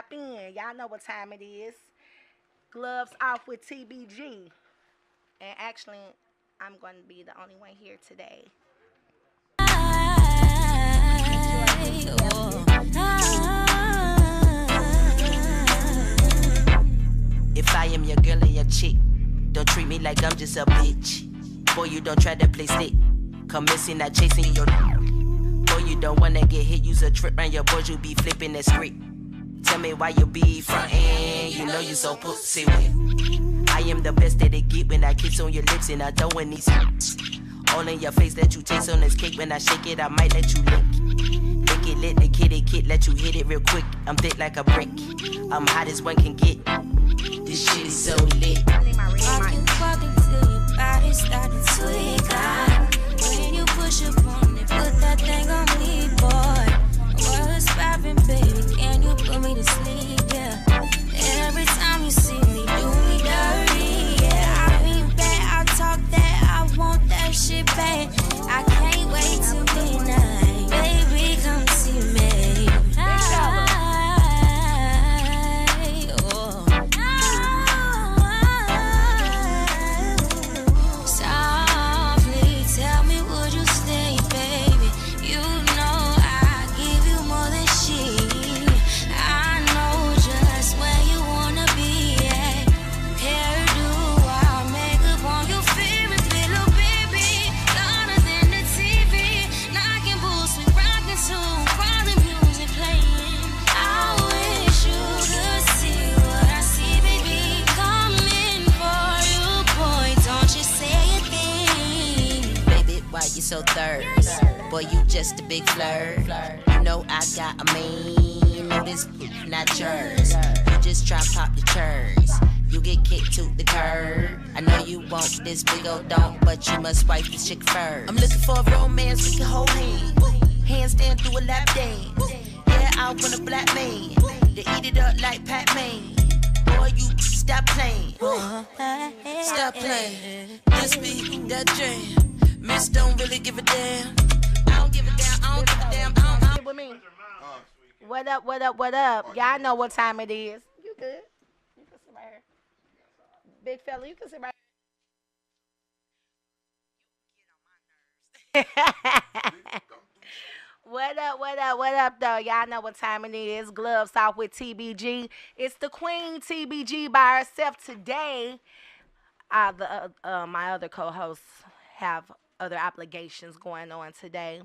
tap in. Y'all know what time it is. Gloves off with TBG. And actually, I'm going to be the only one here today. If I am your girl and your chick, don't treat me like I'm just a bitch. Boy, you don't try to play stick. Come missing, not chasing your. Boy, you don't wanna get hit. Use a trip round your boys, you be flipping that script. Tell me why you be frontin'. You know you so pussy wet. I am the best that it get when I kiss on your lips and I throw in these. All in your face that you taste on this cake. When I shake it, I might let you lick. Lick it, lit the kitty kid, let you hit it real quick. I'm thick like a brick. I'm hot as one can get. This shit is so lit. Walking till your body started to tweak. When you push up on it, put that thing on me, boy. What's poppin', baby? Can you put me to sleep? Yeah. Every time you see me, do me dirty. Yeah, I mean bad, I talk that, I want that shit bad. I can't wait till midnight. Baby, come see me. You so thirst, boy, you just a big flirt. You know I got a mean, know this not yours. You just try pop the church, you get kicked to the curb. I know you want this big old dog, but you must wipe this chick first. I'm looking for a romance we can hold hands, handstand through a lap dance. Yeah, I want a black man to eat it up like Pac-Man. Boy, you stop playing, stop playing. This be that jam. Miss don't really give a damn. I don't give a damn. I don't give a damn. I don't. With me. What up? What up? What up? Y'all know what time it is. You good? You can sit right here. Big fella, you can sit right here. What up? What up? What up, though? Y'all know what time it is. Gloves off with TBG. It's the Queen TBG by herself today. My other co-hosts have other obligations going on today.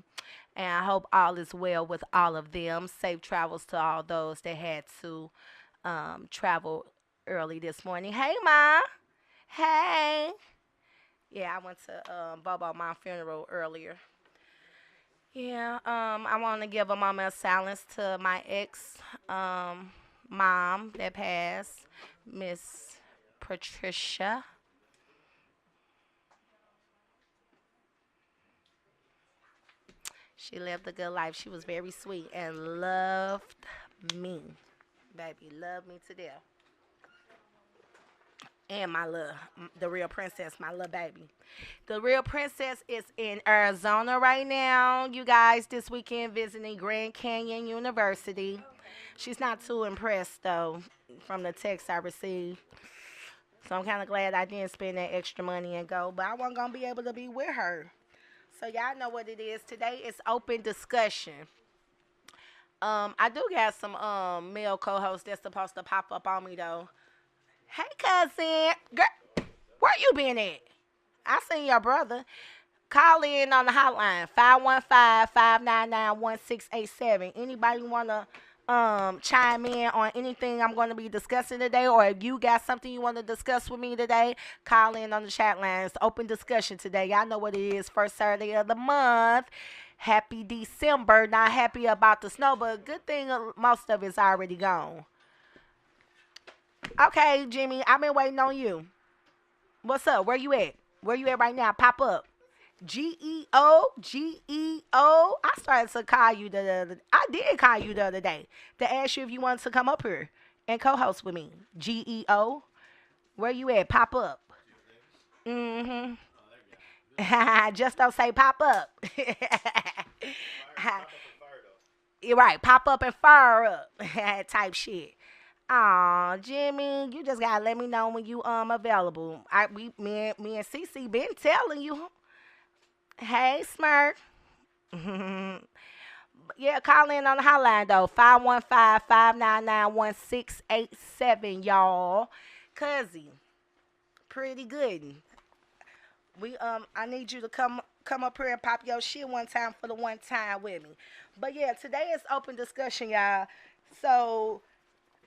And I hope all is well with all of them. Safe travels to all those that had to travel early this morning. Hey, Ma. Hey. Yeah, I went to Bobo my funeral earlier. Yeah, I want to give a moment of silence to my ex mom that passed, Miss Patricia. She lived a good life. She was very sweet and loved me. Baby, loved me to death. And the real princess, my little baby. The real princess is in Arizona right now, you guys, this weekend visiting Grand Canyon University. She's not too impressed, though, from the text I received. So I'm kind of glad I didn't spend that extra money and go, but I wasn't going to be able to be with her. So y'all know what it is. Today is open discussion. I do got some male co-hosts that's supposed to pop up on me though. Hey cousin, girl, where you been at? I seen your brother. Call in on the hotline 515-599-1687. Anybody wanna chime in on anything I'm gonna be discussing today, or if you got something you want to discuss with me today, call in on the chat line. It's open discussion today. Y'all know what it is. First Saturday of the month. Happy December. Not happy about the snow, but good thing most of it's already gone. Okay, Jimmy, I've been waiting on you. What's up? Where you at? Where you at right now? Pop up. GEO, GEO. I started to call you I did call you the other day to ask you if you wanted to come up here and co-host with me. GEO. Where you at? Pop up. Mm-hmm. Just don't say pop up. You're right, pop up and fire up type shit. Aw, Jimmy, you just gotta let me know when you available. Me and Cece been telling you. Hey, Smirk. Yeah, call in on the hotline though. 515-599-1687, y'all. Cuzzy, pretty good. I need you to come up here and pop your shit one time for the one time with me. But yeah, today is open discussion, y'all. So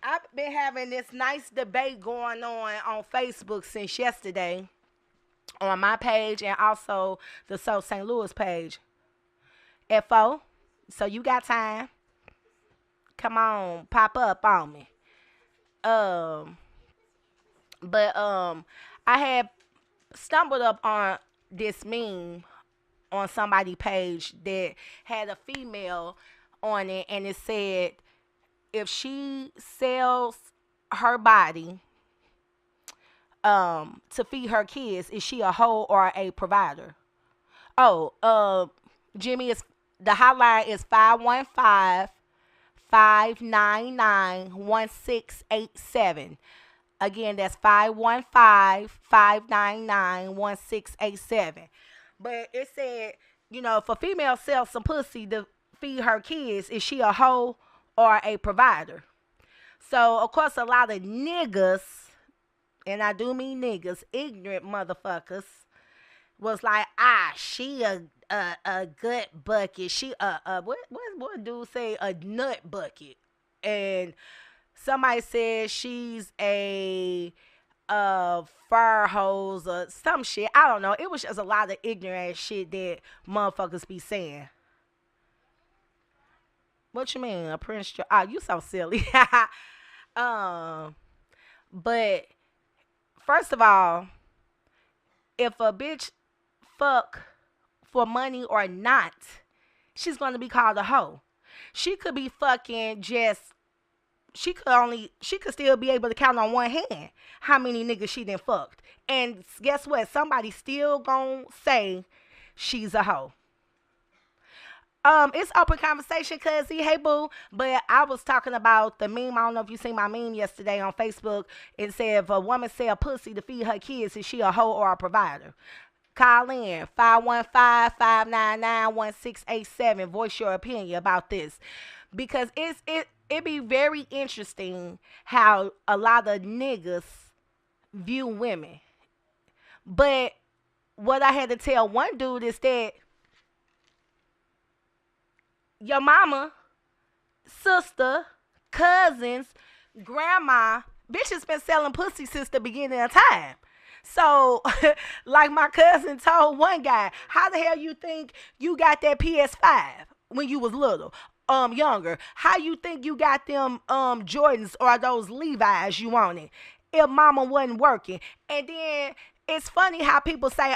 I've been having this nice debate going on Facebook since yesterday on my page and also the South St. Louis page. FO. So you got time. Come on, pop up on me. Um, but I had stumbled up on this meme on somebody's page that had a female on it, and it said if she sells her body to feed her kids, is she a hoe or a provider? Oh, Jimmy is the hotline is 515-599-1687. Again, that's 515-599-1687. But it said, if a female sells some pussy to feed her kids, is she a hoe or a provider? So, of course, a lot of niggas, and I do mean niggas, ignorant motherfuckers, was like, she a gut bucket. She what dude say, a nut bucket. And somebody said she's a fire hose or some shit. I don't know. It was just a lot of ignorant shit that motherfuckers be saying. What you mean, a prince? You so silly. um, but first of all, if a bitch fuck for money or not, she's gonna be called a hoe. She could be fucking just. She could still be able to count on one hand how many niggas she done fucked. And guess what? Somebody still gonna say she's a hoe. It's open conversation, cuzzy. Hey, boo. But I was talking about the meme. I don't know if you seen my meme yesterday on Facebook. It said if a woman sell pussy to feed her kids, is she a hoe or a provider? Call in 515-599-1687. Voice your opinion about this. Because it be very interesting how a lot of niggas view women. But what I had to tell one dude is that your mama, sister, cousins, grandma, bitch has been selling pussy since the beginning of time. So, like my cousin told one guy, how the hell you think you got that PS5 when you was little? Younger. How you think you got them Jordans or those Levi's you wanted if mama wasn't working? And then it's funny how people say,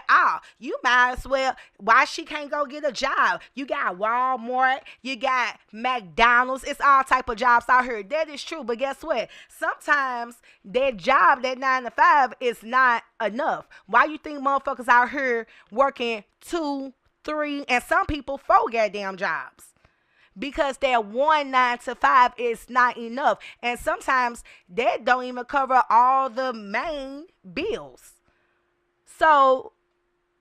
you might as well, why she can't go get a job? You got Walmart, you got McDonald's, it's all type of jobs out here. That is true, but guess what? Sometimes that job, that 9 to 5 is not enough. Why you think motherfuckers out here working 2, 3, and some people 4 goddamn jobs? Because that 9 to 5 is not enough. And sometimes that don't even cover all the main bills. So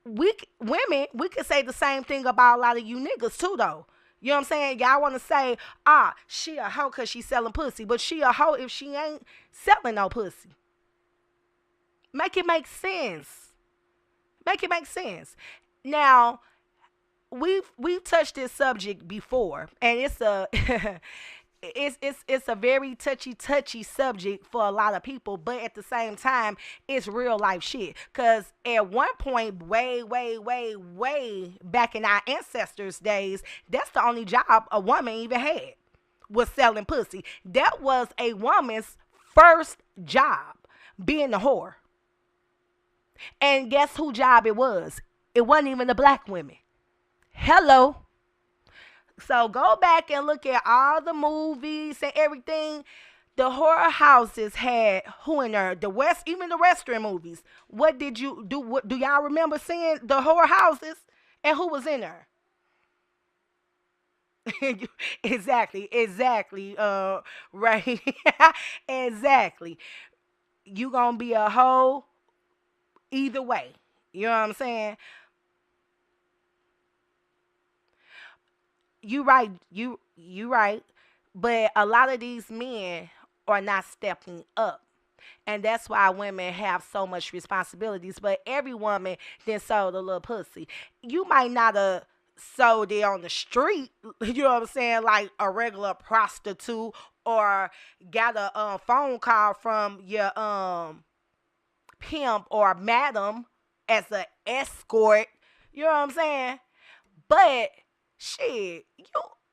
women, we could say the same thing about a lot of you niggas too, though. You know what I'm saying? Y'all want to say, she a hoe because she selling pussy. But she a hoe if she ain't selling no pussy. Make it make sense. Make it make sense. Now, we've touched this subject before, and it's a it's a very touchy subject for a lot of people, but at the same time it's real life shit. Cause at one point, way back in our ancestors' days, that's the only job a woman even had, was selling pussy. That was a woman's first job, being a whore. And guess whose job it was? It wasn't even the black women. Hello. So go back and look at all the movies and everything. The horror houses had who in there? Even the Western movies. What did you do? What do y'all remember seeing the horror houses and who was in there? Exactly. Right. Exactly. You gonna be a hoe either way. You know what I'm saying? You right. You right. But a lot of these men are not stepping up. And that's why women have so much responsibilities. But every woman then sold a little pussy. You might not have sold it on the street, you know what I'm saying, like a regular prostitute, or got a phone call from your pimp or madam as an escort. You know what I'm saying? But shit,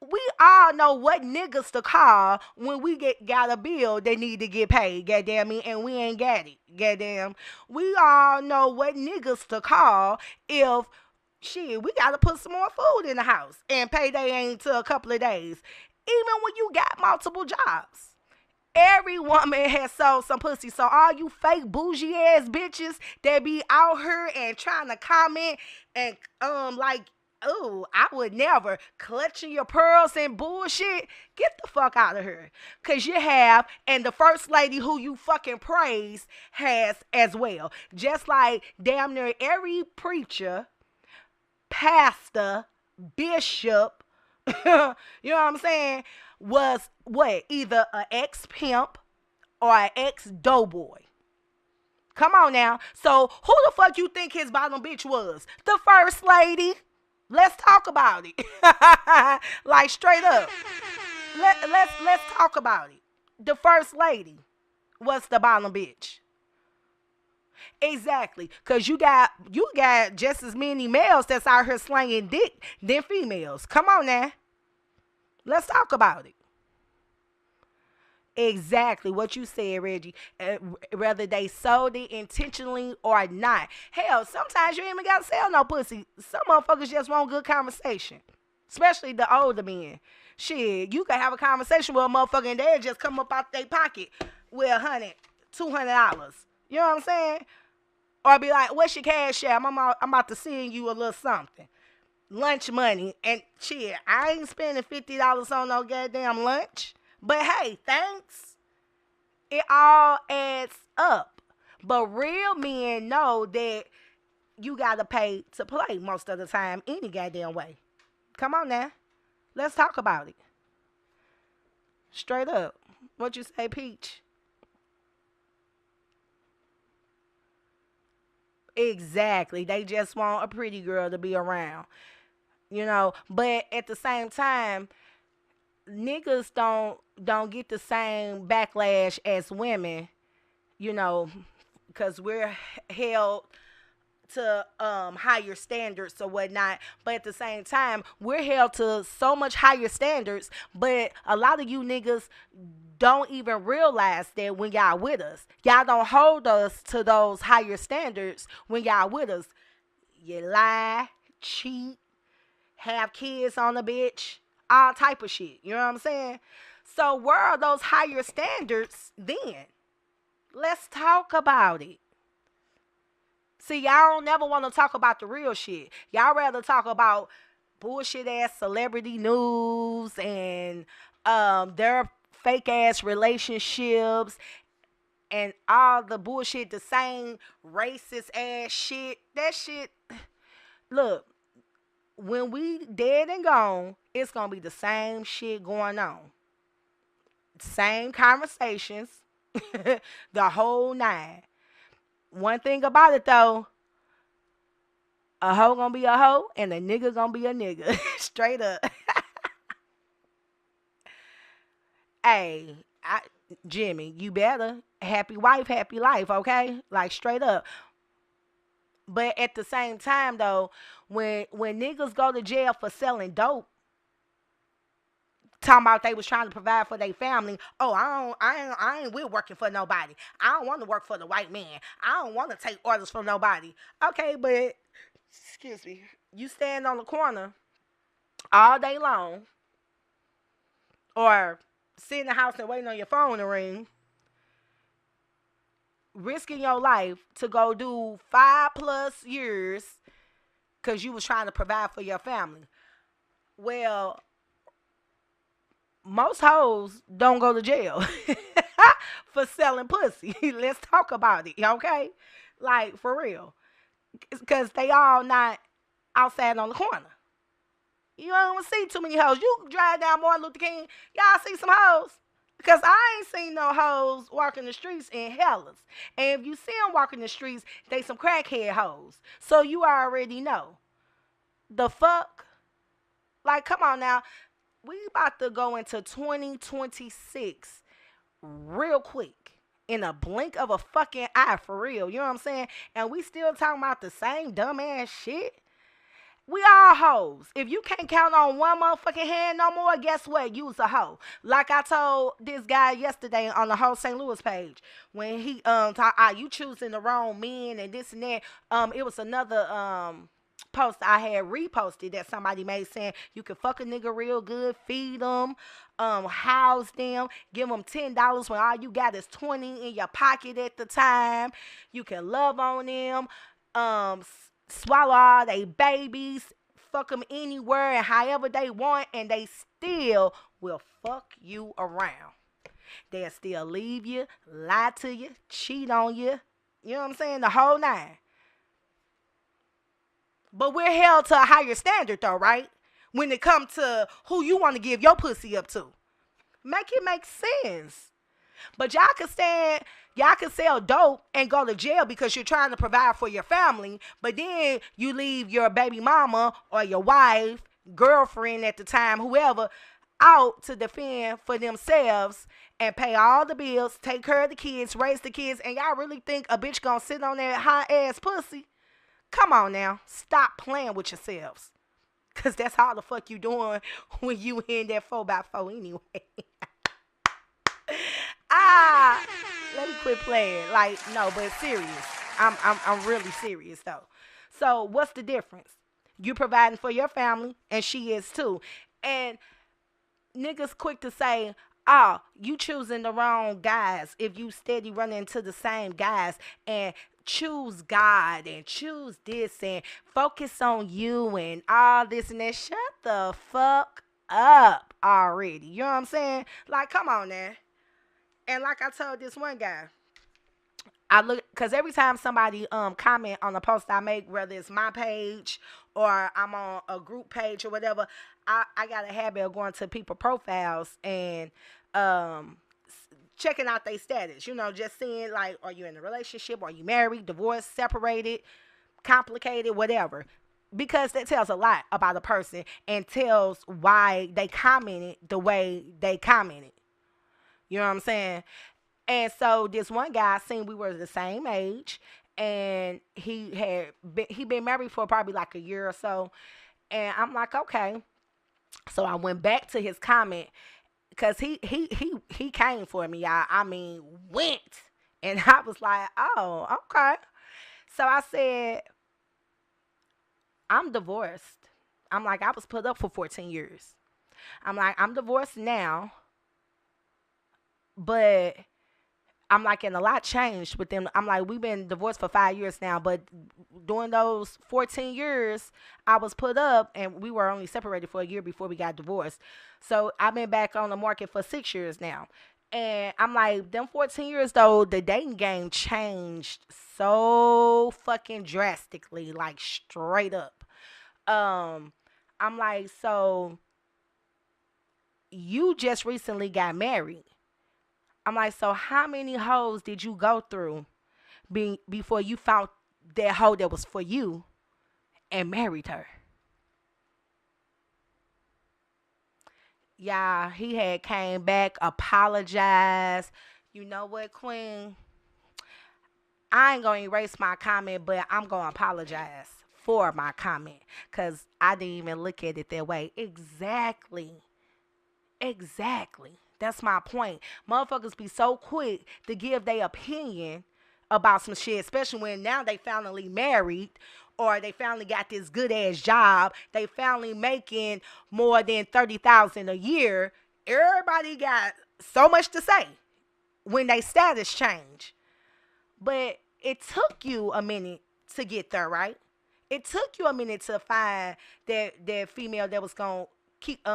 we all know what niggas to call when we got a bill that need to get paid, goddamn me, and we ain't got it. Goddamn. We all know what niggas to call if shit, we gotta put some more food in the house and payday ain't till a couple of days. Even when you got multiple jobs. Every woman has sold some pussy. So all you fake bougie ass bitches that be out here and trying to comment and like, oh, I would never, clutching your pearls and bullshit. Get the fuck out of here. Cause you have, and the first lady who you fucking praise has as well. Just like damn near every preacher, pastor, bishop, you know what I'm saying, was what? Either an ex pimp or an ex doughboy. Come on now. So who the fuck you think his bottom bitch was? The first lady. Let's talk about it. Like straight up. Let's talk about it. The first lady was the bottom bitch. Exactly, cause you got just as many males that's out here slanging dick than females. Come on now, let's talk about it. Exactly what you said, Reggie. Whether they sold it intentionally or not. Hell, sometimes you ain't even gotta sell no pussy. Some motherfuckers just want good conversation, especially the older men. Shit, you can have a conversation with a motherfucker and they'll just come up out their pocket with $100, $200. You know what I'm saying? Or be like, what's your cash app? I'm about to send you a little something. Lunch money. And shit, I ain't spending $50 on no goddamn lunch. But hey, thanks. It all adds up. But real men know that you gotta pay to play most of the time, any goddamn way. Come on now. Let's talk about it. Straight up. What you say, Peach? Exactly. They just want a pretty girl to be around. But at the same time, niggas don't get the same backlash as women, you know, because we're held to higher standards or whatnot. But at the same time, we're held to so much higher standards. But a lot of you niggas don't even realize that when y'all with us. Y'all don't hold us to those higher standards when y'all with us. You lie, cheat, have kids on the bitch, all type of shit. You know what I'm saying? So where are those higher standards then? Let's talk about it. See, y'all don't never want to talk about the real shit. Y'all rather talk about bullshit ass celebrity news and their fake ass relationships and all the bullshit, the same racist ass shit. That shit, look, when we dead and gone, it's gonna be the same shit going on. Same conversations, the whole nine. One thing about it though, a hoe gonna be a hoe and a nigga gonna be a nigga. Straight up. Hey, Jimmy, you better. Happy wife, happy life, okay? Like straight up. But at the same time though, when niggas go to jail for selling dope, talking about they was trying to provide for their family. Oh, I ain't with working for nobody. I don't want to work for the white man. I don't want to take orders from nobody. Okay, but excuse me, you stand on the corner all day long, or sit in the house and waiting on your phone to ring, risking your life to go do 5+ years because you was trying to provide for your family. Well, most hoes don't go to jail for selling pussy. Let's talk about it, okay? Like for real, because they all not outside on the corner. You don't see too many hoes. You drive down Martin Luther King, y'all see some hoes. Because I ain't seen no hoes walking the streets in hellas. And if you see them walking the streets, they some crackhead hoes. So you already know. The fuck? Like, come on now. We about to go into 2026 real quick. In a blink of a fucking eye, for real. You know what I'm saying? And we still talking about the same dumbass shit. We all hoes. If you can't count on one motherfucking hand no more, guess what? You's a hoe. Like I told this guy yesterday on the whole St. Louis page when he talk, you choosing the wrong men and this and that. It was another post I had reposted that somebody made saying you can fuck a nigga real good, feed them, house them, give them $10 when all you got is 20 in your pocket at the time. You can love on them. Swallow all they babies, fuck them anywhere and however they want, and they still will fuck you around. They'll still leave you, lie to you, cheat on you. You know what I'm saying? The whole nine. But we're held to a higher standard though, right? When it comes to who you want to give your pussy up to. Make it make sense. But y'all can sell dope and go to jail because you're trying to provide for your family, but then you leave your baby mama or your wife, girlfriend at the time, whoever, out to defend for themselves and pay all the bills, take care of the kids, raise the kids, and y'all really think a bitch gonna sit on that hot ass pussy? Come on now. Stop playing with yourselves. Cause that's all the fuck you doing when you in that 4x4 anyway. Ah, let me quit playing. Like, no, but serious. I'm really serious though. So what's the difference? You providing for your family, and she is too. And niggas quick to say, oh, you choosing the wrong guys if you steady running into the same guys, and choose God and choose this and focus on you and all this and that. Shut the fuck up already. You know what I'm saying? Like, come on now. And like I told this one guy, I look, because every time somebody comment on a post I make, whether it's my page or I'm on a group page or whatever, I got a habit of going to people profiles and checking out their status. You know, just seeing like, are you in a relationship? Are you married, divorced, separated, complicated, whatever. Because that tells a lot about a person and tells why they commented the way they commented. You know what I'm saying? And so this one guy seen we were the same age, and he been married for probably like a year or so. And I'm like, okay. So I went back to his comment because he came for me, y'all. I mean, went. And I was like, oh, okay. So I said, I'm divorced. I'm like, I was put up for 14 years. I'm like, I'm divorced now, but I'm like, and a lot changed with them. I'm like, we've been divorced for 5 years now, but during those 14 years, I was put up, and we were only separated for a year before we got divorced. So I've been back on the market for 6 years now. And I'm like, them 14 years though, the dating game changed so fucking drastically, like straight up. I'm like, so you just recently got married. I'm like, so how many hoes did you go through before you found that hoe that was for you and married her? Yeah, he had came back, apologized. You know what, Queen? I ain't gonna erase my comment, but I'm gonna apologize for my comment because I didn't even look at it that way. Exactly. Exactly. That's my point. Motherfuckers be so quick to give their opinion about some shit, especially when now they finally married or they finally got this good ass job. They finally making more than 30,000 a year. Everybody got so much to say when they status change. But it took you a minute to get there, right? It took you a minute to find that female that was gonna keep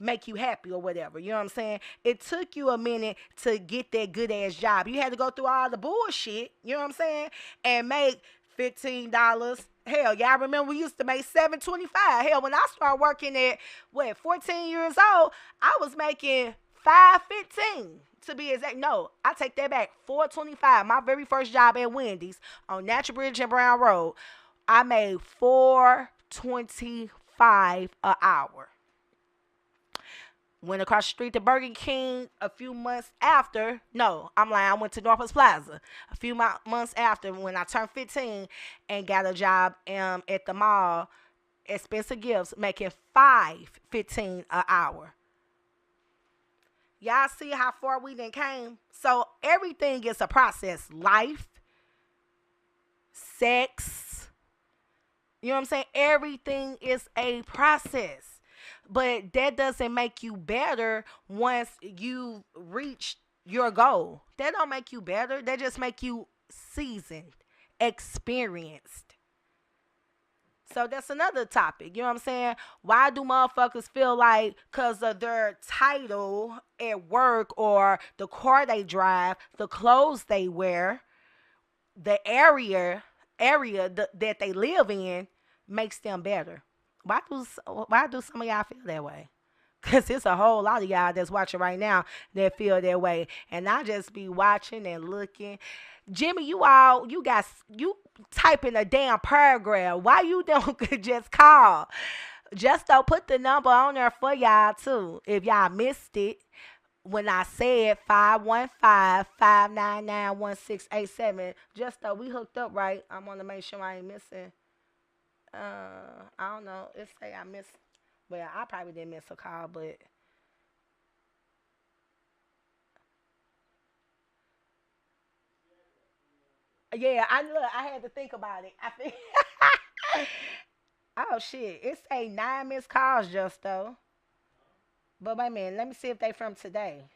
make you happy or whatever. You know what I'm saying? It took you a minute to get that good ass job. You had to go through all the bullshit, you know what I'm saying? And make $15. Hell, y'all remember we used to make $7.25. Hell, when I started working at 14 years old, I was making $5.15 to be exact. No, I take that back. $4.25. My very first job at Wendy's on Natural Bridge and Brown Road, I made $4.25 an hour. Went across the street to Burger King a few months after. No, I'm lying. I went to Northwest Plaza a few months after when I turned 15 and got a job at the mall at Spencer Gifts, making $5.15 an hour. Y'all see how far we done came? So everything is a process. Life, sex, you know what I'm saying? Everything is a process. But that doesn't make you better once you reach your goal. That don't make you better. That just make you seasoned, experienced. So that's another topic. You know what I'm saying? Why do motherfuckers feel like because of their title at work or the car they drive, the clothes they wear, the area that they live in makes them better? Why do some of y'all feel that way? Cause it's a whole lot of y'all that's watching right now that feel that way, and I just be watching and looking. Jimmy, you typing a damn paragraph. Why you don't just call? Just don't put the number on there for y'all too. If y'all missed it, when I said 515-599-1687, just though we hooked up right, I want to make sure I ain't missing. I don't know. It say I missed. Well, I probably didn't miss a call, but yeah, I had to think about it. I think. Oh shit! It's a 9 missed calls just though. But wait a minute, let me see if they from today.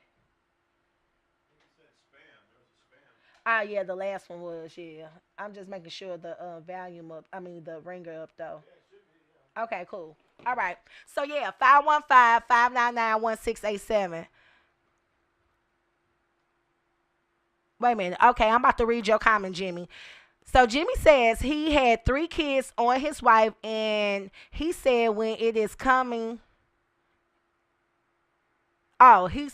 Ah, yeah, the last one was, yeah. I'm just making sure the volume up. I mean the ringer up though. Okay, cool. All right. So yeah, 515-599-1687. Wait a minute. Okay, I'm about to read your comment, Jimmy. So Jimmy says he had 3 kids on his wife, and he said when it is coming. Oh, he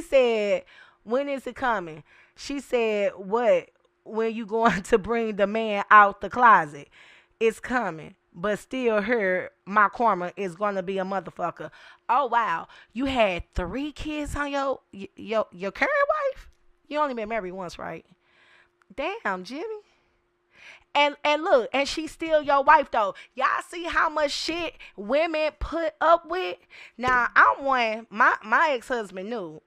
said when is it coming? She said what? When you going to bring the man out the closet? It's coming. But still here, my karma is gonna be a motherfucker. Oh wow. You had 3 kids on your current wife? You only been married once, right? Damn, Jimmy. And look, and she's still your wife though. Y'all see how much shit women put up with? Now I'm one, my ex-husband knew.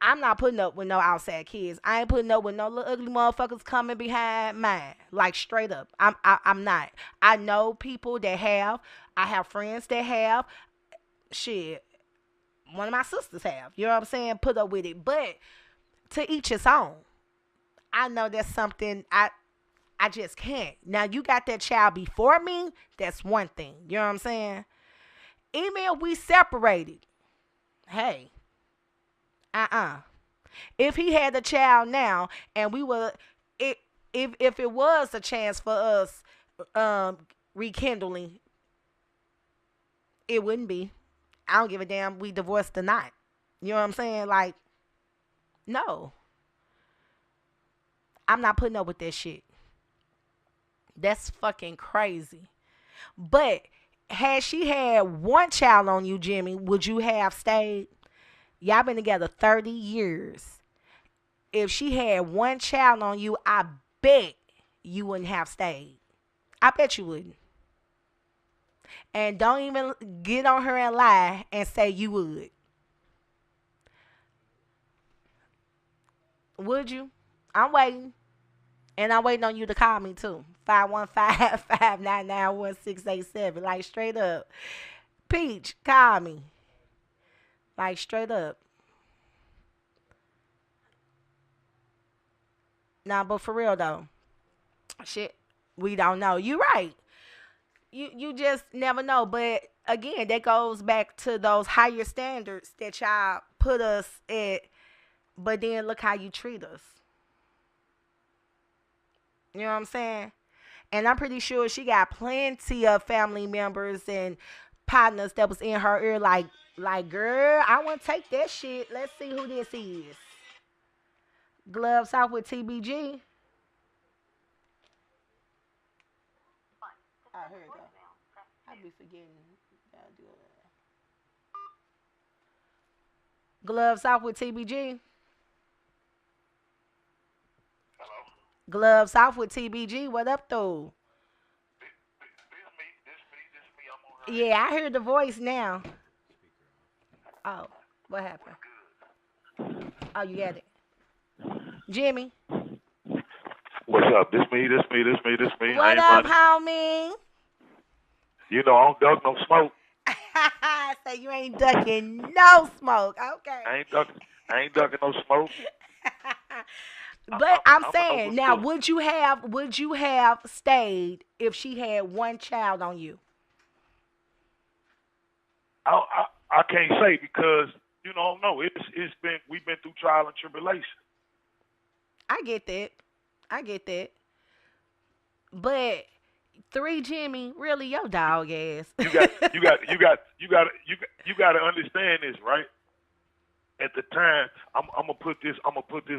I'm not putting up with no outside kids. I ain't putting up with no little ugly motherfuckers coming behind mine. Like straight up. I'm not. I know people that have. I have friends that have. Shit. One of my sisters have. You know what I'm saying? Put up with it. But to each his own. I know that's something I just can't. Now you got that child before me, that's one thing. You know what I'm saying? Even if we separated, hey, if he had a child now and we were it if it was a chance for us rekindling, it wouldn't be. I don't give a damn we divorced or not. You know what I'm saying? Like, no. I'm not putting up with that shit. That's fucking crazy. But had she had one child on you, Jimmy, would you have stayed? Y'all been together 30 years. If she had one child on you, I bet you wouldn't have stayed. I bet you wouldn't. And don't even get on her and lie and say you would. Would you? I'm waiting. And I'm waiting on you to call me too. 515-599-1687. Like straight up. Peach, call me. Like straight up. Nah, but for real though. Shit. We don't know. You right. You just never know. But again, that goes back to those higher standards that y'all put us at, but then look how you treat us. You know what I'm saying? And I'm pretty sure she got plenty of family members and partners that was in her ear like, girl, I want to take that shit. Let's see who this is. Gloves off with TBG. Oh, here we go. I be forgetting. Gloves off with TBG. Gloves off with TBG. What up, though? Yeah, I hear the voice now. Oh, what happened? Oh, you got it. Jimmy. What's up? This me. I What ain't up, running. homie? You know, I don't duck no smoke. Say you ain't ducking no smoke. Okay. I ain't ducking no smoke. But I'm I'm gonna know saying what's now, good. would you have stayed if she had one child on you? I can't say because no. It's been we've been through trial and tribulation. I get that. I get that. But three Jimmy, really your dog ass. You got to understand this, right? At the time, I'm gonna put this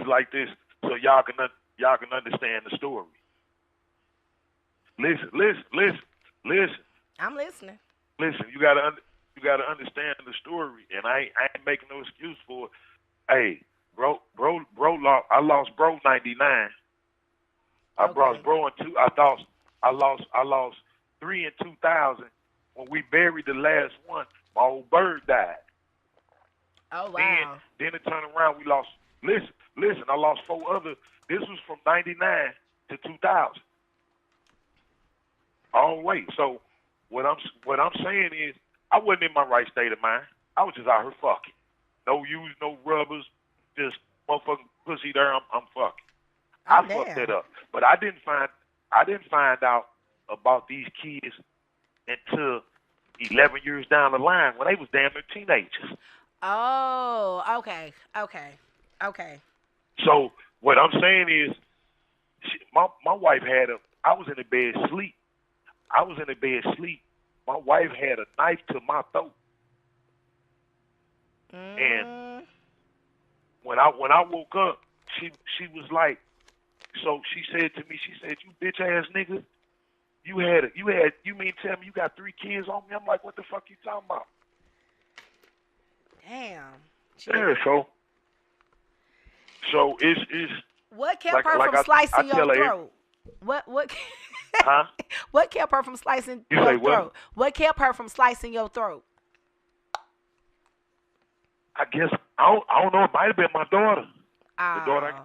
like this so y'all can understand the story. Listen. I'm listening. Listen, you gotta understand the story, and I ain't making no excuse for it. Hey, I lost bro 99. I Okay. lost bro in two. I lost three in 2000. When we buried the last one, my old bird died. Oh Then wow. then it turned around. We lost. Listen. I lost four other. This was from 99 to 2000. Oh wait. So what I'm saying is I wasn't in my right state of mind. I was just out here fucking. No use, no rubbers, just motherfucking pussy there. I'm fucking. Oh I fucked damn. that up. But I didn't find out about these kids until 11 years down the line when they was damn near teenagers. Oh, okay. Okay. Okay. So what I'm saying is, my wife had a. I was in the bed sleep. I was in the bed sleep. My wife had a knife to my throat, and Mm, when I woke up, she was like, so she said to me, she said, "You bitch ass nigga, you mean tell me you got three kids on me?" I'm like, "What the fuck you talking about?" damn. Yeah, Jimmy. so it's What kept like her like from I slicing your tell her, throat? What huh? what kept her from slicing You your say what? throat? What kept her from slicing your throat? I guess I don't know. It might have been my daughter. The daughter, Oh.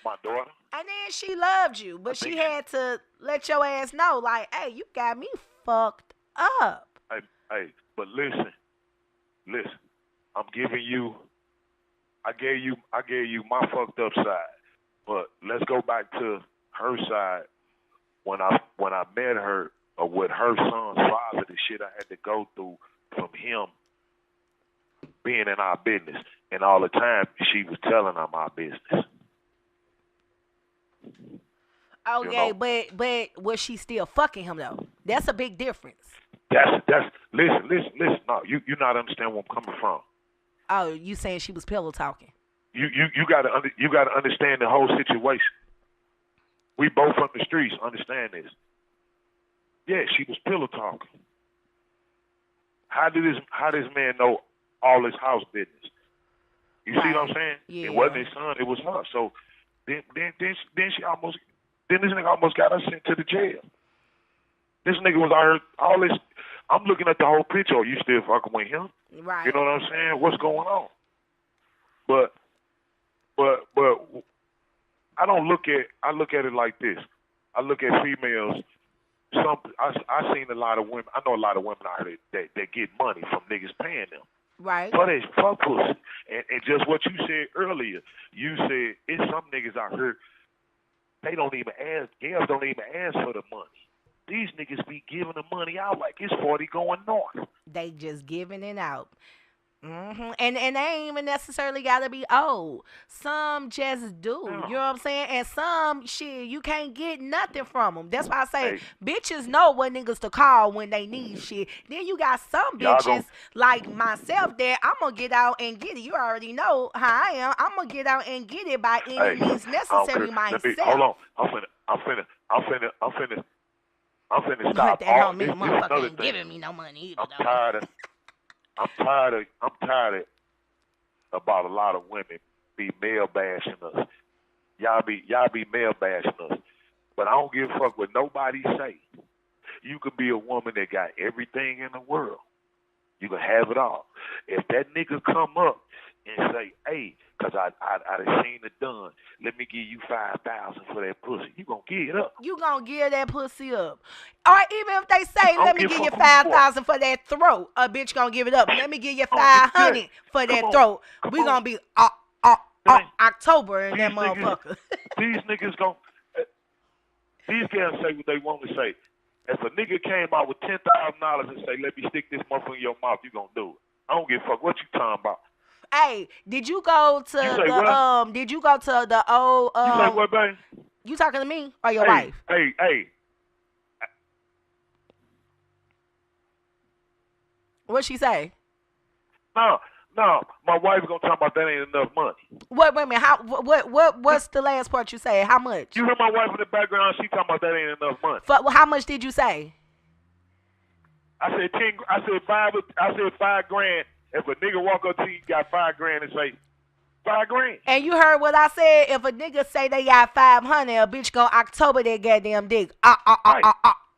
my daughter. And then she loved you, I but she think. had to let your ass know, like, hey, you got me fucked up. But listen. I'm giving you. I gave you my fucked up side. But let's go back to her side. When I met her, or with her son's father, the shit I had to go through from him being in our business, and all the time she was telling him our business. You Okay, know, but was she still fucking him though? That's a big difference. that's listen. No, you not understand where I'm coming from. Oh, you saying she was pillow talking? You gotta understand the whole situation. We both from the streets. Understand this. Yeah, she was pillow talking. How this man know all his house business? You see what I'm Right. saying? It wasn't Yeah. his son. It was her. So then this nigga almost got us sent to the jail. This nigga was out here all this. I'm looking at the whole picture. Are you still fucking with him? Right. You know what I'm saying? What's going on? But I don't look at. I look at it like this. I look at females. I seen a lot of women. I know a lot of women out here that get money from niggas paying them. Right. But it's fuck pussy. And just what you said earlier, you said it's some niggas out here, they don't even ask, girls don't even ask for the money. these niggas be giving the money out like it's 40 going north. They just giving it out. And they ain't even necessarily gotta be old. Some just do. Yeah. You know what I'm saying? And some shit you can't get nothing from them. That's why I say Hey, bitches know what niggas to call when they need shit. Then you got some y'all bitches gon' like myself that I'm gonna get out and get it. You already know how I am. I'm gonna get out and get it by any hey, means I don't care. necessary Let me hold myself. on. I'm finna But stop that all don't this. mean This is motherfucker another ain't thing. giving me no money either I'm though. tired of I'm tired of about a lot of women be male bashing us. Y'all be male bashing us. But I don't give a fuck what nobody say. You could be a woman that got everything in the world. You can have it all. If that nigga come up and say, hey, because I done seen it done, let me give you 5,000 for that pussy, you gonna give it up. You gonna give that pussy up. Or even if they say, I let don't me give a give you fuck who you are. 5,000 for that throat, a bitch gonna give it up. Let me give you I don't give a 500 damn. for Come that on. throat. Come We on. gonna be Man, October in these that motherfucker. these niggas gon' these guys say what they want to say. If a nigga came out with $10,000 and say, let me stick this motherfucker in your mouth, you gonna do it. I don't give a fuck what you talking about. Hey, did you go to You say what? did you go to the old You say what, babe? you talking to me or your Hey, wife? hey. What'd she say? No, my wife gonna talk about that ain't enough money. Wait a minute, what's the last part you say? How much? You hear my wife in the background? She talking about that ain't enough money. How much did you say? I said I said $5,000. If a nigga walk up to you, got $5,000 and say $5,000. And you heard what I said. If a nigga say they got 500, a bitch go October that goddamn dick. Right,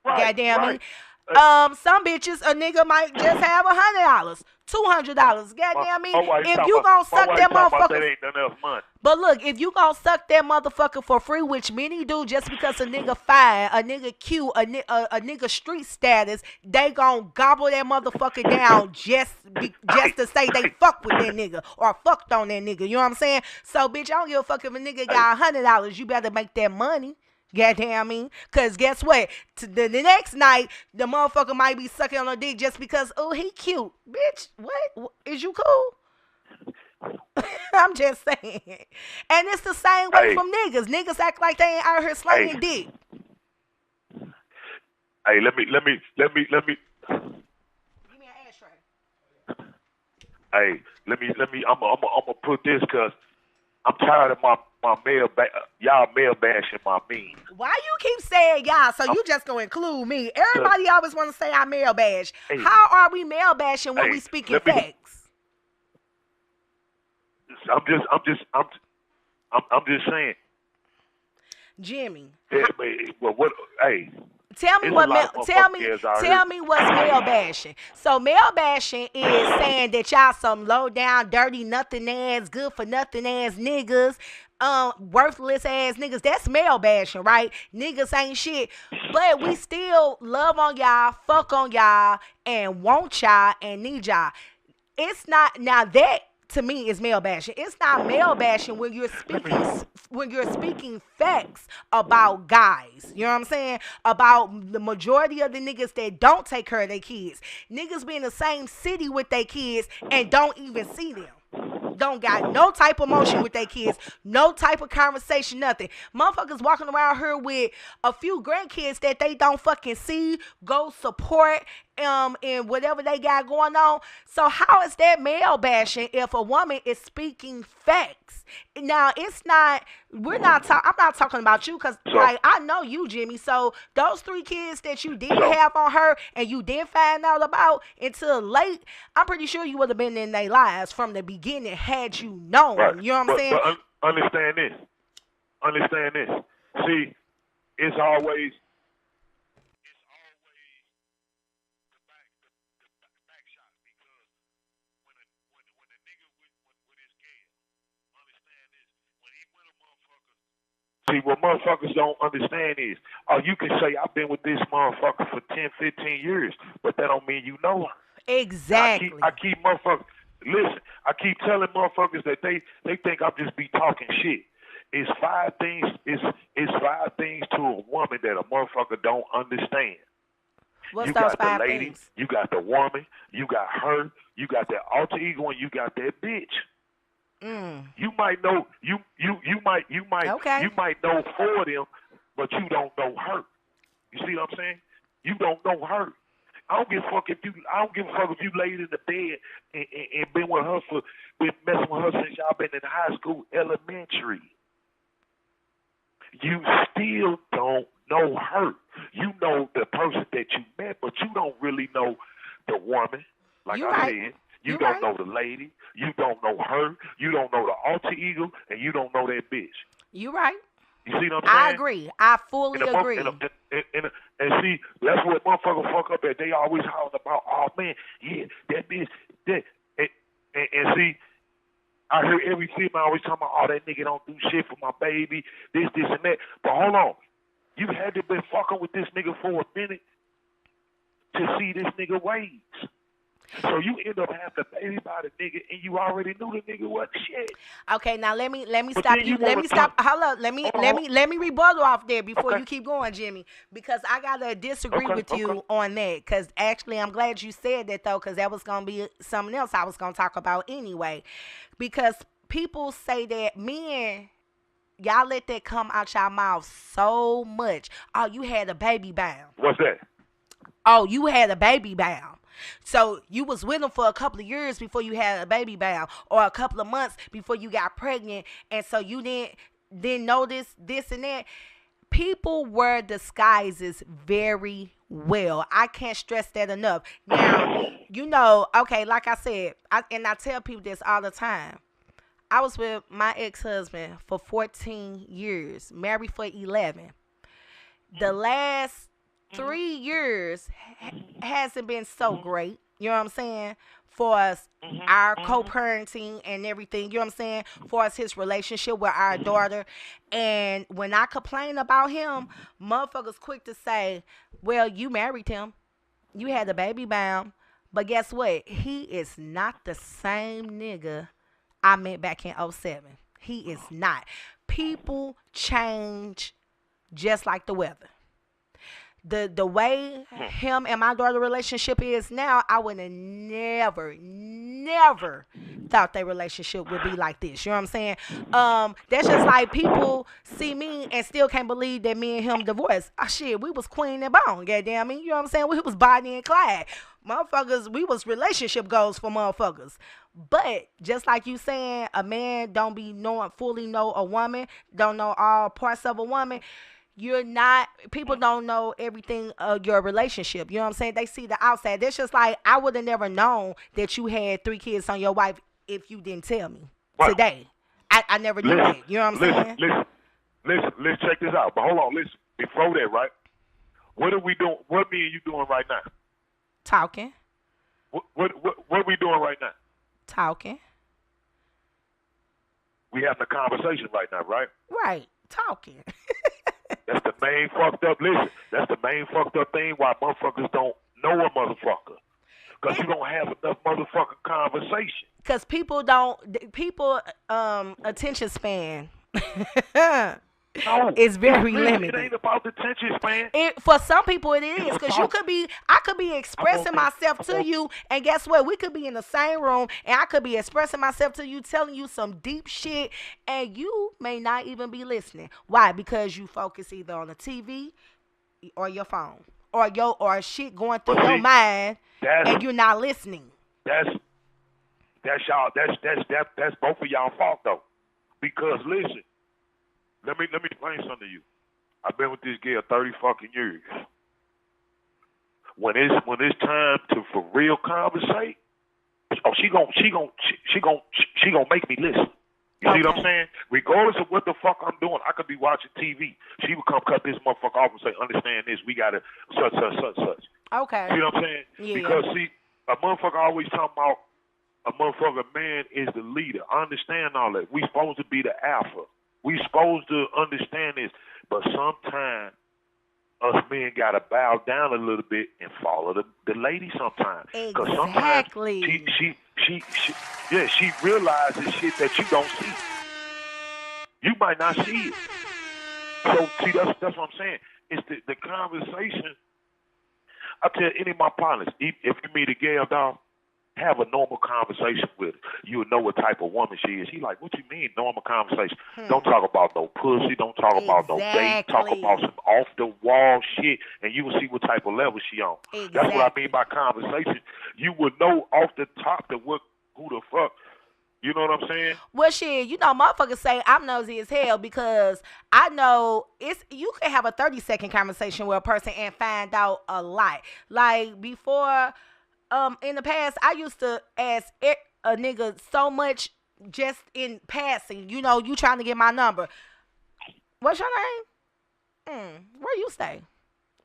Goddamn right. me. Some bitches a nigga might just have $100, $200. Goddamn me. If you gonna suck that about that motherfucker. ain't enough money. But look, if you gonna suck that motherfucker for free, which many do, just because a nigga fine, a nigga cute, a nigga street status, they gonna gobble that motherfucker down just to say they fuck with that nigga or fucked on that nigga. You know what I'm saying? So, bitch, I don't give a fuck if a nigga got $100. You better make that money. Goddamn me. Cause guess what? The next night, the motherfucker might be sucking on a dick just because, oh, he cute. Bitch, what? Is you cool? I'm just saying. And it's the same way from niggas. Niggas act like they ain't out here slanging dick. Hey, let me. Give me an ashtray. Hey, let me. I'm gonna put this because I'm tired of my y'all male bashing my mean. Why you keep saying y'all? So you just gonna include me? Everybody always want to say I male bash. Hey, how are we male bashing when hey, we speaking facts? I'm just saying. Jimmy. Well, what? Hey. Tell me what's male bashing. So male bashing is saying that y'all some low down, dirty, nothing ass, good for nothing ass niggas, worthless ass niggas. That's male bashing, right? Niggas ain't shit, but we still love on y'all, fuck on y'all, and want y'all and need y'all. It's not now that. To me, is male bashing. It's not male bashing when you're speaking facts about guys. You know what I'm saying? About the majority of the niggas that don't take care of their kids. Niggas be in the same city with their kids and don't even see them. Don't got no type of motion with their kids, no type of conversation, nothing. Motherfuckers walking around here with a few grandkids that they don't fucking see, go support, and whatever they got going on. So how is that male bashing if a woman is speaking facts? Now I'm not talking about you because like I know you, Jimmy. So those 3 kids that you did have on her and you didn't find out about until late, I'm pretty sure you would have been in their lives from the beginning had you known. Right. You know what I'm saying? But understand this. See, it's always the back shot because when a nigga with his scale, understand this. When he with a motherfucker, see what motherfuckers don't understand is, you can say I've been with this motherfucker for 10, 15 years, but that don't mean you know her. Exactly. I keep motherfuckers. Listen, I keep telling motherfuckers that they think I'm just be talking shit. It's five things. It's five things to a woman that a motherfucker don't understand. What's You those got the five lady, things? you got the woman, you got her, you got that alter ego, and you got that bitch. You might know Okay. you might know four of them, but you don't know her. You see what I'm saying? You don't know her. I don't give a fuck if you laid in the bed and been with her been messing with her since y'all been in high school, elementary. You still don't know her. You know the person that you met, but you don't really know the woman. Like You I right. said, you You don't right. know the lady. You don't know her. You don't know the alter ego, and you don't know that bitch. You right. You see what I'm saying? I agree. I fully agree. And see, that's what motherfuckers fuck up at. They always hollering about, oh man, yeah, that bitch, that. And see, I hear every female always talking about, oh, that nigga don't do shit for my baby, this, and that. But hold on, you had to been fucking with this nigga for a minute to see this nigga ways. So you end up having a baby by the nigga, and you already knew the nigga wasn't shit. Okay, now let me But stop then you. you Let wanna me stop. come- Hold up. Let me rebuttal off there before Okay. you keep going, Jimmy, because I gotta disagree Okay, with you okay. on that. Because actually, I'm glad you said that though, because that was gonna be something else I was gonna talk about anyway. Because people say that men, y'all let that come out y'all mouth so much. Oh, you had a baby bound. What's that? Oh, you had a baby bound. So you was with him for a couple of years before you had a baby bound, or a couple of months before you got pregnant, and so you didn't notice this and that. People wear disguises very well. I can't stress that enough. Now, okay, like I said, I tell people this all the time. I was with my ex-husband for 14 years, married for 11. The last 3 years hasn't been so great. You know what I'm saying? For us, our co-parenting and everything. You know what I'm saying? For us, his relationship with our daughter. And when I complain about him, motherfuckers quick to say, well, you married him. You had a baby bound. But guess what? He is not the same nigga I met back in '07. He is not. People change just like the weather. The way him and my daughter relationship is now, I would have never thought their relationship would be like this. You know what I'm saying? That's just like people see me and still can't believe that me and him divorced. Oh, shit, we was queen and bone, goddamn me. You know what I'm saying? We was Bonnie and Clyde. Motherfuckers, we was relationship goals for motherfuckers. But just like you saying, a man don't be fully know a woman, don't know all parts of a woman. People don't know everything of your relationship. You know what I'm saying? They see the outside. That's just like, I would have never known that you had 3 kids on your wife if you didn't tell me today. I never knew that. You know what I'm saying? Let's check this out. But hold on, listen. Before that, right? What are we doing? What me and you doing right now? Talking. What are we doing right now? Talking. We having a conversation right now, right? Right. Talking. That's the main fucked up. Listen, that's the main fucked up thing why motherfuckers don't know a motherfucker. Because you don't have enough motherfucking conversation. Because people attention span No, is very really, limited. It ain't about the attention span. For some people it is, because I could be expressing myself to you, and guess what? We could be in the same room, and I could be expressing myself to you, telling you some deep shit, and you may not even be listening. Why? Because you focus either on the TV or your phone, or shit going through your mind, and you're not listening. That's y'all. That's both of y'all fault though, because listen. Let me explain something to you. I've been with this girl 30 fucking years. When it's time to for real conversate, she gonna make me listen. You see what I'm saying? Regardless of what the fuck I'm doing, I could be watching TV. She would come cut this motherfucker off and say, "Understand this? We gotta such." Okay. See what I'm saying? Yeah. Because see, a motherfucker always talking about a motherfucker man is the leader. I understand all that. We supposed to be the alpha. We supposed to understand this, but sometimes us men gotta bow down a little bit and follow the lady sometimes. Because sometimes she realizes shit that you don't see. You might not see it. So see, that's what I'm saying. It's the conversation. I tell any of my partners, if you meet a girl, dog, have a normal conversation with her. You'll know what type of woman she is. He like, what you mean normal conversation? Don't talk about no pussy. Don't talk about no date. Talk about some off the wall shit, and you will see what type of level she on. Exactly. That's what I mean by conversation. You will know off the top that who the fuck. You know what I'm saying? Well, shit, you know, motherfuckers say I'm nosy as hell because I know you can have a 30-second conversation with a person and find out a lot. Like before, in the past, I used to ask a nigga so much just in passing. You know, you trying to get my number. What's your name? Where you stay?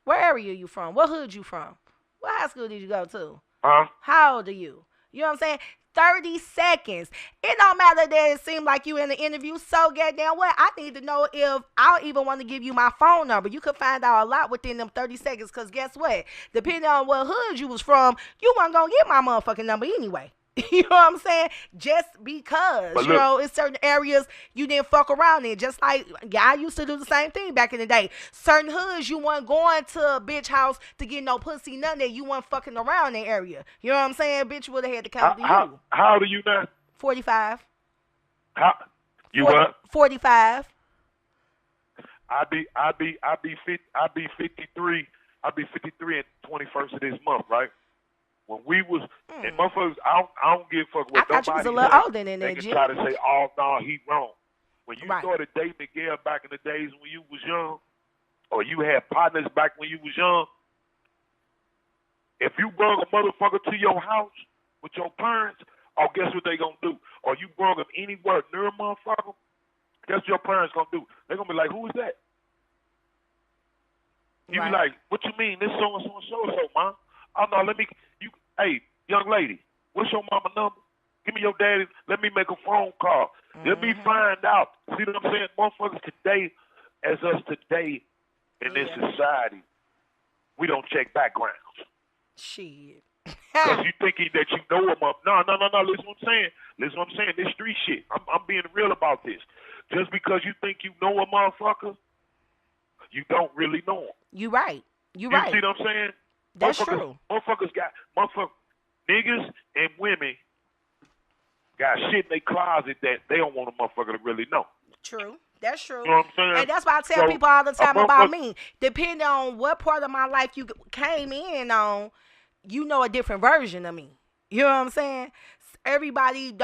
Where area you from? What hood you from? What high school did you go to? How old are you? You know what I'm saying? 30 seconds. It don't matter that it seemed like you in the interview. So goddamn what? I need to know if I'll even want to give you my phone number. You could find out a lot within them 30 seconds. Because guess what? Depending on what hood you was from, you weren't going to get my motherfucking number anyway. You know what I'm saying? Just because, But you know, in certain areas you didn't fuck around in. Just like, I used to do the same thing back in the day. Certain hoods, you weren't going to a bitch house to get no pussy, none that you weren't fucking around in the area. You know what I'm saying? Bitch would have had to come to you. How old are you now? 45. You what? 45. I be 53. I'll be 53 at 21st of this month, right? When we was, and motherfuckers, I don't give a fuck what I thought you was nobody a little say. older than They that, can Jim. try to say, oh, no, he wrong. When you Right. started dating a girl back in the days when you was young, or you had partners back when you was young, if you brought a motherfucker to your house with your parents, oh, guess what they gonna do? Or you brought them anywhere near a motherfucker, guess what your parents gonna do? They gonna be like, who is that? You Right. be like, what you mean? This so and so and so and so, man. Oh no, hey, young lady, what's your mama number? Give me your daddy. Let me make a phone call. Let me find out. See what I'm saying? Motherfuckers today, as us today in this society, we don't check backgrounds. Shit. Because you thinking that you know them up. No. Listen what I'm saying. Listen what I'm saying. This street shit. I'm being real about this. Just because you think you know a motherfucker, you don't really know him. You right. You You right. see what I'm saying? That's true. Niggas and women got shit in their closet that they don't want a motherfucker to really know. True. That's true. You know what I'm saying? And that's why I tell So, people all the time a about motherfucker- me. Depending on what part of my life you came in on, you know a different version of me. You know what I'm saying? Everybody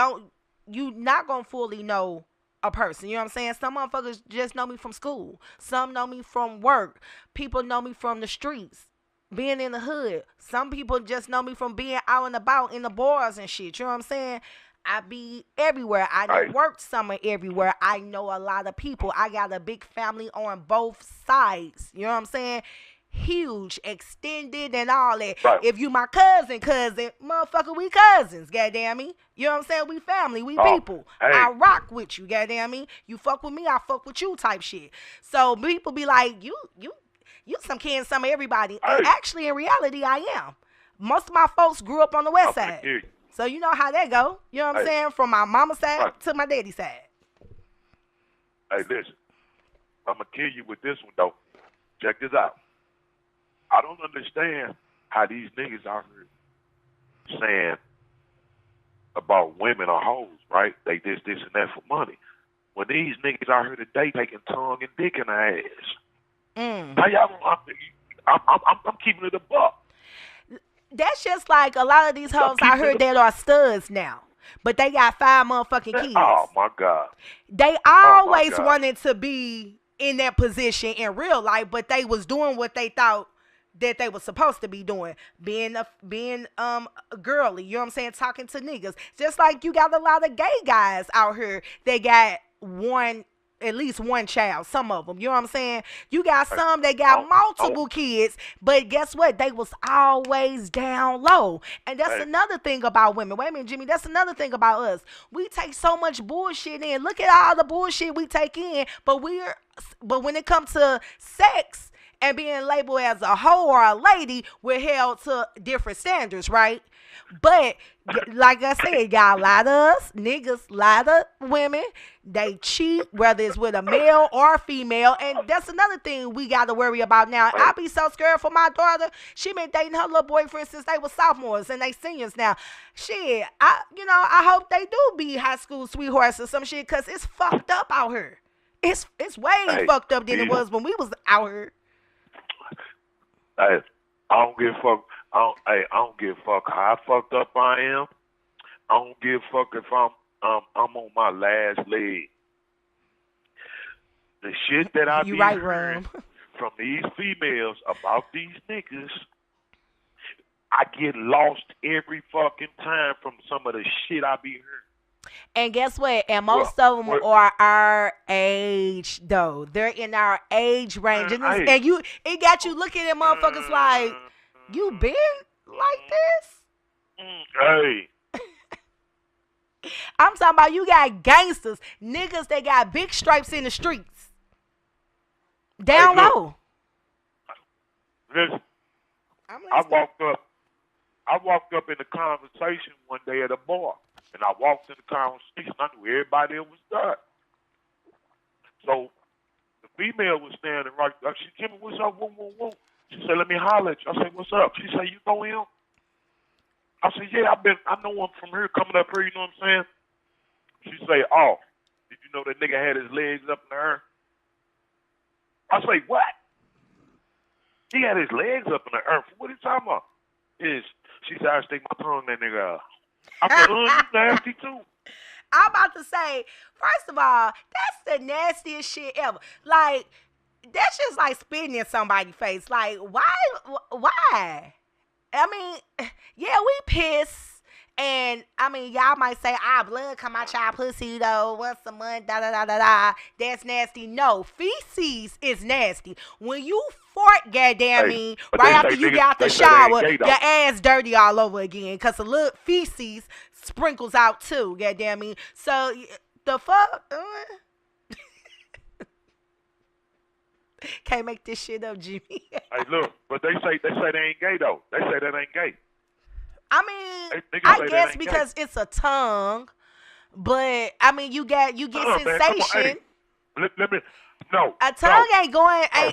you not going to fully know a person. You know what I'm saying? Some motherfuckers just know me from school. Some know me from work. People know me from the streets, being in the hood. Some people just know me from being out and about in the bars and shit. You know what I'm saying? I be everywhere. I done worked summer everywhere. I know a lot of people. I got a big family on both sides. You know what I'm saying? Huge, extended, and all that. Right. If you my cousin, motherfucker, we cousins, goddamn me. You know what I'm saying? We family, we people. Hey. I rock with you, goddamn me. You fuck with me, I fuck with you type shit. So people be like, you some kid, some of everybody. Hey. And actually, in reality, I am. Most of my folks grew up on the west I'm side. hear you. So you know how that go. You know what I'm Hey. saying? From my mama's side Right. to my daddy's side. Hey, listen. I'm going to kill you with this one, though. Check this out. I don't understand how these niggas out here saying about women are hoes, right? They this, and that for money. When these niggas out here today taking tongue and dick in their ass. How y'all, I'm keeping it a buck. That's just like a lot of these hoes I heard that are studs now. But they got 5 motherfucking kids. Oh, my God. They always God. wanted to be in that position in real life, but they was doing what they thought that they was supposed to be doing, being girly, you know what I'm saying, talking to niggas. Just like you got a lot of gay guys out here that got at least one child, some of them, you know what I'm saying? You got some that got multiple kids, but guess what? They was always down low. And that's another thing about women. Wait a minute, Jimmy, that's another thing about us. We take so much bullshit in. Look at all the bullshit we take in, but when it comes to sex and being labeled as a hoe or a lady, we're held to different standards, right? But like I said, got a lot of us niggas, a lot of women. They cheat, whether it's with a male or a female, and that's another thing we got to worry about now. I be so scared for my daughter. She been dating her little boyfriend since they were sophomores, and they seniors now. Shit, I hope they do be high school sweethearts or some shit, cause it's fucked up out here. It's way fucked up than it was when we was out here. Hey, I don't give a fuck. I don't give a fuck how fucked up I am. I don't give a fuck if I'm on my last leg. The shit that I be right, hearing from these females about these niggas, I get lost every fucking time from some of the shit I be hearing. And guess what? And most of them are our age, though. They're in our age range, and it got you looking at motherfuckers like, you been like this? Hey. I'm talking about you got gangsters, niggas that got big stripes in the streets. Down low. Listen, I walked up in the conversation one day at a bar. And I walked in the conversation. I knew everybody that was there. So the female was standing right there. She said, Jimmy, what's up? Woo, woo, woo. She said, let me holler at you. I said, what's up? She said, you know him? I said, yeah, I know him from here, coming up here, you know what I'm saying? She say, oh, did you know that nigga had his legs up in the air? I say, what? He had his legs up in the earth. What are you talking about? She said, I stick my tongue in that nigga. I said, you nasty too. I'm about to say, first of all, that's the nastiest shit ever. Like, that's just like spitting in somebody's face. Like, why? I mean, yeah, we piss. And, I mean, y'all might say, blood come out y'all pussy, though, once a month, da-da-da-da-da. That's nasty. No, feces is nasty. When you fart, goddamn me, right after you get out the shower, your ass dirty all over again. Because a little feces sprinkles out, too, goddamn me. So, the fuck? Can't make this shit up, Jimmy. Hey, look, but they say they ain't gay, though. They say that ain't gay. I mean, I guess because it's a tongue, but I mean, you get sensation. Man, let me. No. A tongue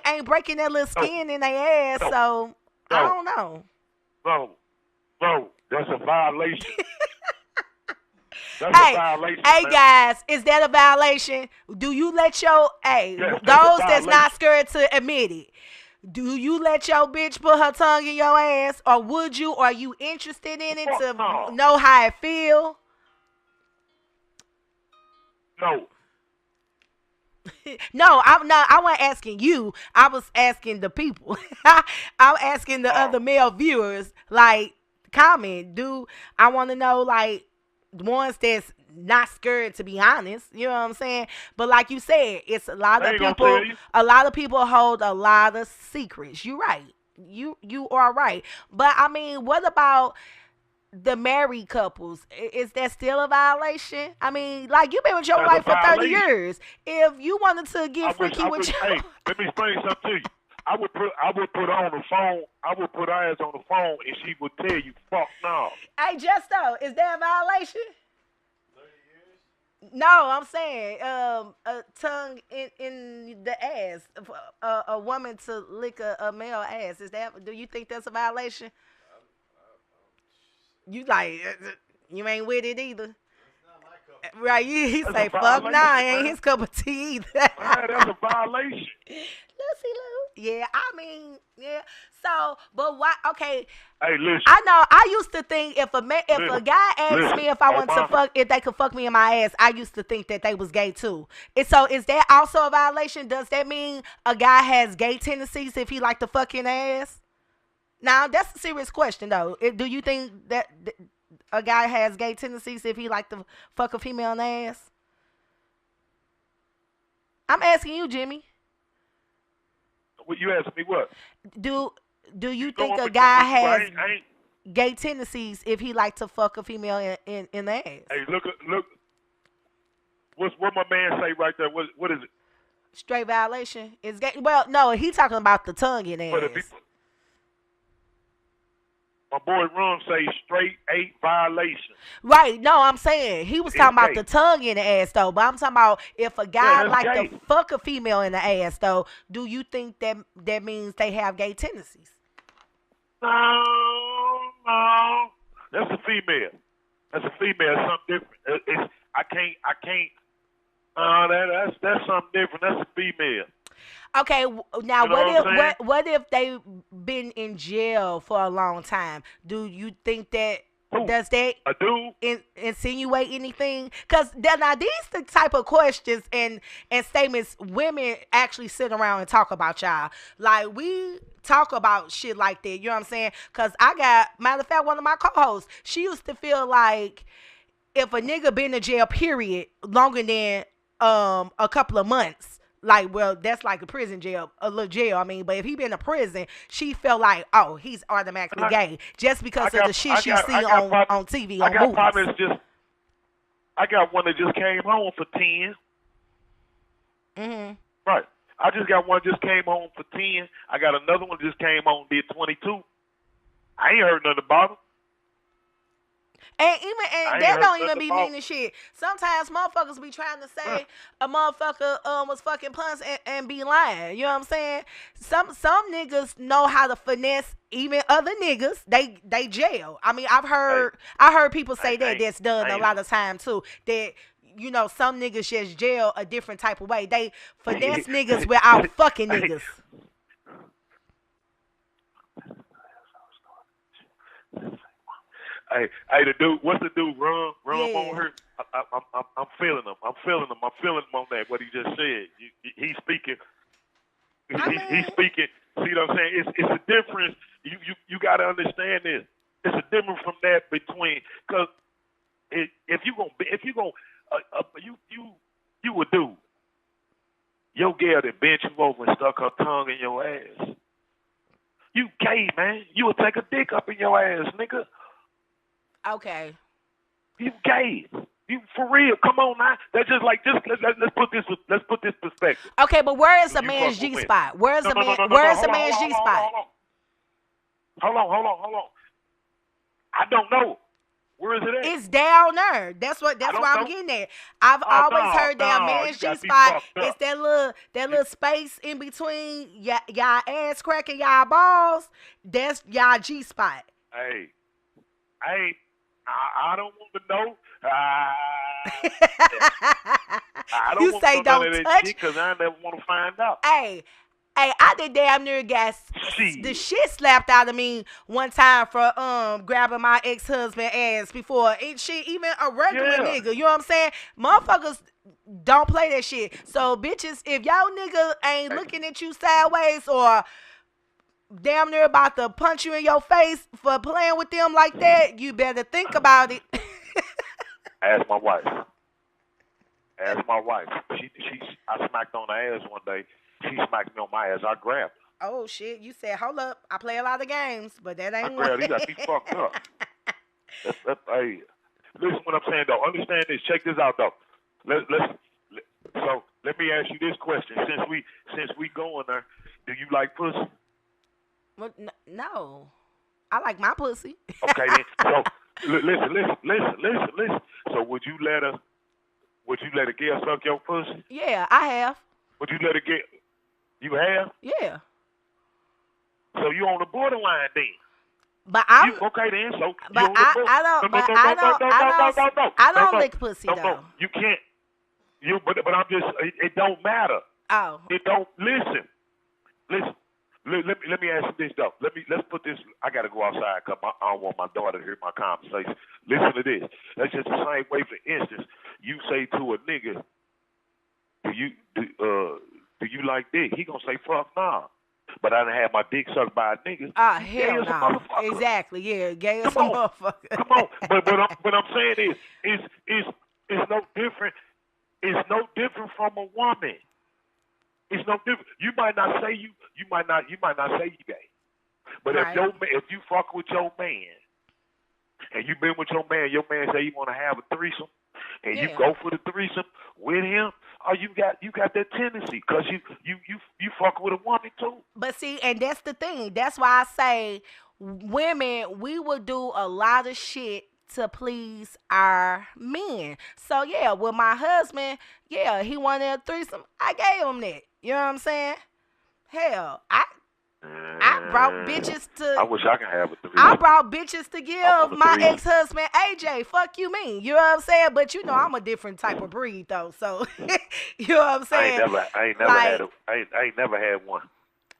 ain't breaking that little skin in their ass, so I don't know. No, that's a violation. That's a violation. Hey, man. guys, is that a violation? Do you let your those that's not scared to admit it? Do you let your bitch put her tongue in your ass, or would you? Or are you interested in it to know how it feel? No. No, I'm not. I wasn't asking you. I was asking the people. I'm asking the other male viewers. Like, comment. I want to know, like, the ones that's not scared, to be honest, you know what I'm saying? But like you said, it's a lot of people. A lot of people hold a lot of secrets. You're right. You are right. But I mean, what about the married couples? Is that still a violation? I mean, like, you've been with your wife for 30 years. If you wanted to get freaky with your... Hey, let me explain something to you. I would put her on the phone. I would put her ass on the phone, and she would tell you, "Fuck no." Hey, Justo, is that a violation? 30 years? No, I'm saying a tongue in the ass, a woman to lick a male ass. Do you think that's a violation? You like, you ain't with it either. Right, he say, fuck nah, ain't his cup of tea either. That's a violation. Lucy Lou. Yeah, I mean, yeah. So, but why? Okay. Hey, listen. I know. I used to think if a guy asked me if I wanted to fuck, if they could fuck me in my ass, I used to think that they was gay too. And so, is that also a violation? Does that mean a guy has gay tendencies if he like to fuck in the ass? Now, that's a serious question though. Do you think that a guy has gay tendencies if he like to fuck a female in the ass? I'm asking you, Jimmy. You asking me what? Do you think a guy has gay tendencies if he like to fuck a female in the ass? Hey, look. What my man say right there? What is it? Straight violation is gay. Well, no, he talking about the tongue in the ass. My boy Rum say straight 8 violation. Right? No, I'm saying he was talking It's about gay. the tongue in the ass though. But I'm talking about if a guy Yeah, that's like to gay. fuck a female in the ass though, do you think that means they have gay tendencies? No. That's a female. That's a female. It's something different. I can't. That's something different. That's a female. Okay, now You know what what I'm if saying? what if they been in jail for a long time? Do you think that Who? does that A dude? insinuate anything? Because now these the type of questions and statements women actually sit around and talk about y'all. Like we talk about shit like that. You know what I'm saying? Because I got matter of fact one of my co-hosts. She used to feel like if a nigga been in jail period longer than a couple of months, like, well, that's like a prison jail, a little jail. I mean, but if he been in prison, she felt like, oh, he's automatically gay just because of the shit she see on TV, on movies. I got one that just came home for 10. Mhm. Right. I just got one just came home for 10. I got another one just came home did 22. I ain't heard nothing about him. And that don't even nothing be about- meaning shit. Sometimes motherfuckers be trying to say a motherfucker was fucking punks and be lying. You know what I'm saying? Some niggas know how to finesse even other niggas. They jail. I mean, I heard people say that's done a lot of time too. That you know, some niggas just jail a different type of way. They finesse niggas without fucking niggas. Hey, the dude, what's the dude? Rum Yeah. on her. I'm feeling him. I'm feeling him on that. What he just said. He's speaking. He's speaking. See what I'm saying? It's a difference. You got to understand this. It's a difference from that between because if you would do your girl that bent you over and stuck her tongue in your ass. You gay, man. You would take a dick up in your ass, nigga. Okay. You gay. You for real? Come on now. That's just like let's put this perspective. Okay, but where is a You man's fuck with G spot? Where is a man? No, Where is hold a on, man's hold G on, spot? Hold on. I don't know. Where is it at? It's down there. That's where I'm getting at. I've always heard that man's G spot is that little space in between y'all ass crack and y'all balls. That's y'all G spot. Hey, I don't want to know. I don't You want say to know don't touch because I never want to find out. Hey, I did damn near got the shit slapped out of me one time for grabbing my ex-husband ass before it shit even a regular nigga. You know what I'm saying? Motherfuckers don't play that shit. So bitches, if y'all nigga ain't looking at you sideways or damn near about to punch you in your face for playing with them like that, you better think about it. Ask my wife. I smacked on her ass one day. She smacked me on my ass. I grabbed her. Oh shit! You said, hold up. I play a lot of games, but that ain't one. I grabbed her. You got me fucked up. Hey, listen what I'm saying though. Understand this. Check this out though. So let me ask you this question. Since we going there, do you like pussy? Well, no, I like my pussy. Okay then. So listen. So would you let a girl suck your pussy? Yeah, I have. Would you let a girl? You have? Yeah. So you on the borderline then? But I'm okay then. So but I don't lick pussy though. No, you can't. But I'm just. It don't matter. Oh. It don't. Listen. Let me ask you this though. Let's put this. I gotta go outside because I don't want my daughter to hear my conversation. Listen to this. That's just the same way. For instance, you say to a nigga, do you like dick? He gonna say fuck nah. But I done had my dick sucked by a nigga. Ah, hell no. Exactly. Yeah, gay as a motherfucker. Come on. But I'm saying it's no different. It's no different from a woman. It's no different. You might not say you might not say you gay. But right. if you fuck with your man and you been with your man say you want to have a threesome and you go for the threesome with him, oh you got that tendency because you fuck with a woman too. But see, and that's the thing. That's why I say women, we would do a lot of shit to please our men. So yeah, with my husband, yeah, he wanted a threesome. I gave him that. You know what I'm saying? Hell, I brought bitches I to wish I could have a I threesome. brought bitches to I want give a my threesome. ex-husband AJ. Fuck you mean. You know what I'm saying? But you know I'm a different type of breed though. So you know what I'm saying? Like I ain't never had one.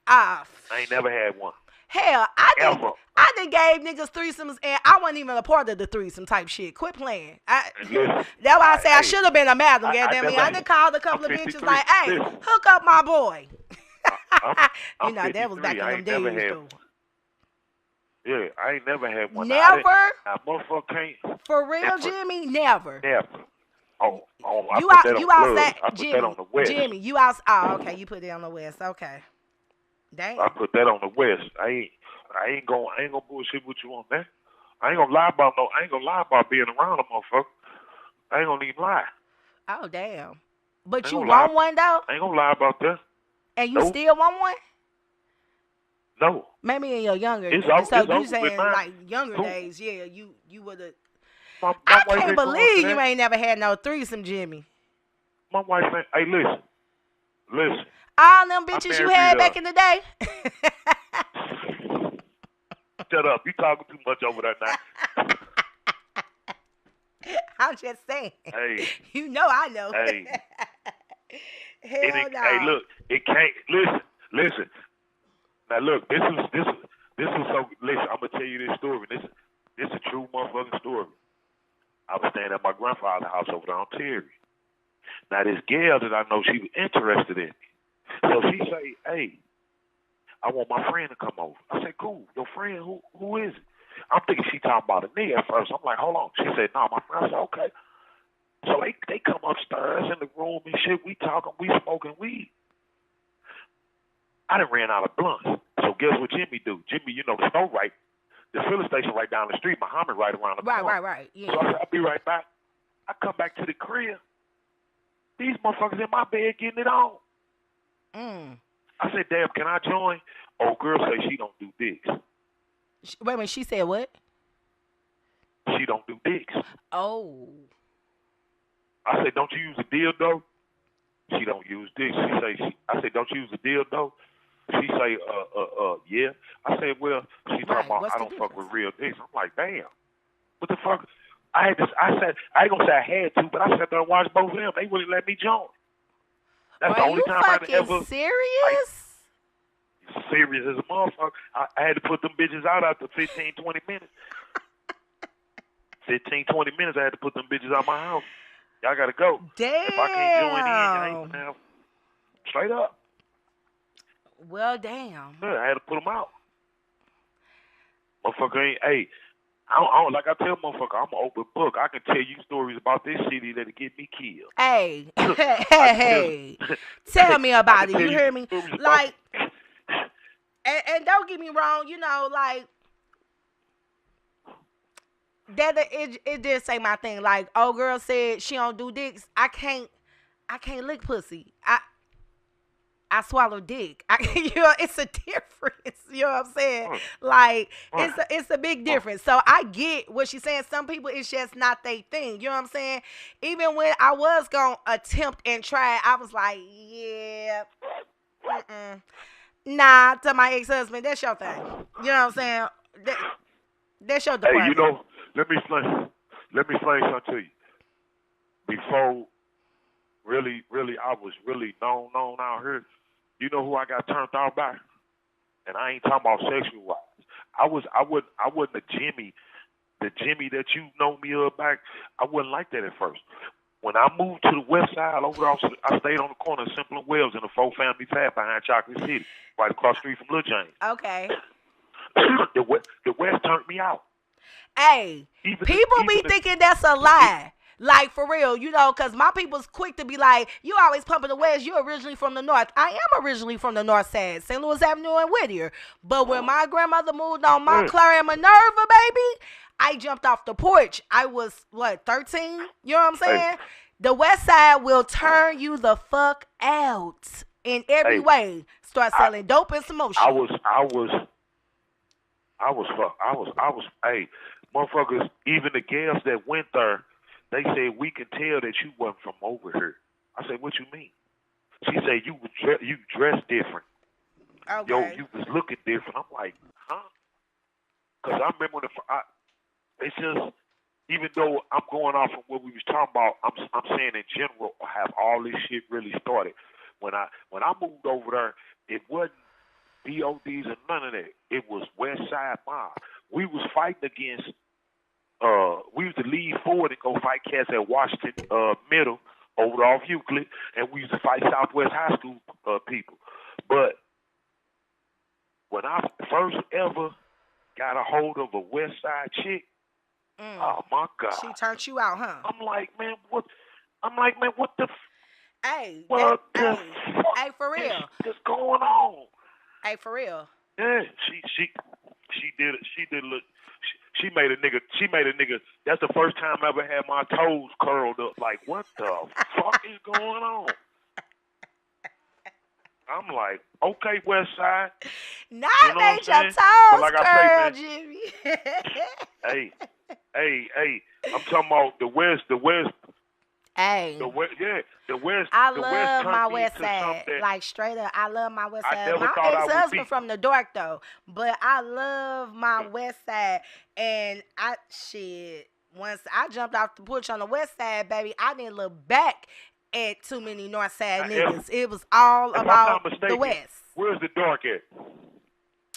ah I ain't never had one. hell, Ever. I done gave niggas threesomes and I wasn't even a part of the threesome type shit. Quit playing. And listen, That's why I say I should have been a madam, I goddamn me. never I done called a I'm couple of bitches 53. like, hey, Listen, hook up my boy. I'm You I'm know, that was back 53. in I them ain't never days had though. one. Yeah, I ain't never had one. Never? Now, motherfucker can't For real, never, Jimmy? Never. never. Oh, I You put out that you on outside clubs. I put that Jimmy. on the west. Jimmy, you out oh, okay, you put it on the west. Okay. I Damn. put that on the west. I ain't gonna bullshit with you on that. I ain't gonna lie about being around a motherfucker. I ain't gonna even lie. Oh damn. I But ain't you gonna lie. want one though? I ain't gonna lie about that. And you Nope. still want one? No. Maybe in your younger It's days. So you over with saying mine. like younger Who? days, yeah, you would have My I wife can't ain't going believe for you that. ain't never had no threesome, Jimmy. My wife ain't. Hey, listen. All them I bitches you married had back in the day. Shut up. You talking too much over there now. I'm just saying. Hey. You know I know. Hey. Hell no. Hey, look. It can't. Listen. Now look. This is so. Listen. I'm gonna tell you this story. This is a true motherfucking story. I was staying at my grandfather's house over there on Terry. Now this girl that I know, she was interested in me. So she say, hey, I want my friend to come over. I said, cool. Your friend, who is it? I'm thinking she talking about a nigga at first. I'm like, hold on. She said, no, my friend. I said, okay. So they come upstairs in the room and shit. We talking, we smoking weed. I done ran out of blunts. So guess what Jimmy do? Jimmy, you know, the store the filling station right down the street. Muhammad right around the corner. Right. Yeah. So I said, I'll be right back. I come back to the crib. These motherfuckers in my bed getting it on. I said, damn, can I join? Old girl say she don't do dicks. Wait a minute, she said what? She don't do dicks. Oh. I said, don't you use a dildo? She don't use dicks. I said, don't you use a dildo? She say, yeah. I said, well, she talking about what's I the don't fuck difference? with real dicks. I'm like, damn. What the fuck? I said, I ain't gonna say I had to, but I sat there and watched both of them. They wouldn't let me join. That's the Are only you time I fucking ever serious? serious as a motherfucker. I had to put them bitches out after 15, 20 minutes. 15, 20 minutes, I had to put them bitches out my house. Y'all gotta go. Damn. If I can't join in, y'all ain't gonna have straight up. Well, damn. Yeah, I had to put them out. Motherfucker ain't, hey, I don't, like I tell motherfucker, I'm an open book. I can tell you stories about this city that'll get me killed. Hey, hey, tell me about it. You hear me? Like, and don't get me wrong, you know, like, that it did say my thing. Like, old girl said she don't do dicks. I can't lick pussy. I swallow dick. You know, it's a difference. You know what I'm saying? Like, it's a big difference. So I get what she's saying. Some people, it's just not their thing. You know what I'm saying? Even when I was going to attempt and try, I was like, yeah, nah, to my ex-husband, that's your thing. You know what I'm saying? That's your department. Hey, you know, let me explain something to you. Before, really, I was really known out here. You know who I got turned off by? And I ain't talking about sexual wise. I wasn't the Jimmy that you know me of back. I wasn't like that at first. When I moved to the west side over there, I stayed on the corner of Simple and Wells in a 4-family pad behind Chocolate City, right across the street from Lil James. Okay. The west turned me out. Hey, people be thinking that's a lie. Like, for real, you know, because my people's quick to be like, you always pumping the west. You're originally from the north. I am originally from the north side, St. Louis Avenue and Whittier. But when my grandmother moved on Montclair and Minerva, baby, I jumped off the porch. I was, 13? You know what I'm saying? Hey. The west side will turn you the fuck out in every way. Start selling dope and some more shit. I Hey, motherfuckers. Even the girls that went there, they said we can tell that you wasn't from over here. I said, what you mean? She said you dressed different. Yo, Okay. you was looking different. I'm like, huh? Because I remember it's just even though I'm going off of what we was talking about, I'm saying in general have all this shit really started. When I moved over there, it wasn't BODs or none of that. It was West Side Mob. We was fighting against we used to leave forward and go fight cats at Washington Middle over off Euclid, and we used to fight Southwest High School people. But when I first ever got a hold of a West Side chick, oh my She God. turned you out, huh? I'm like, man, what? I'm like, man, what the? Hey, that, What the hey, fuck hey, for is real. just going on? Hey, for real. Yeah, she did it. She did look. She made a nigga. She made a nigga. That's the first time I ever had my toes curled up. Like, what the fuck is going on? I'm like, okay, West Side. Now You I know what I'm made your saying? But toes like I say, curl, man, Jimmy. hey, hey, I'm talking about the West, Hey, yeah, I the West love turned my me west into side. something that Like straight up, I love my west I side. never My thought I would ex-husband be. from the dark though, but I love my west side. And I shit. Once I jumped off the porch on the west side, baby, I didn't look back at too many north side Now, niggas. It was all if I'm not about the mistaken, west. where's the dark at?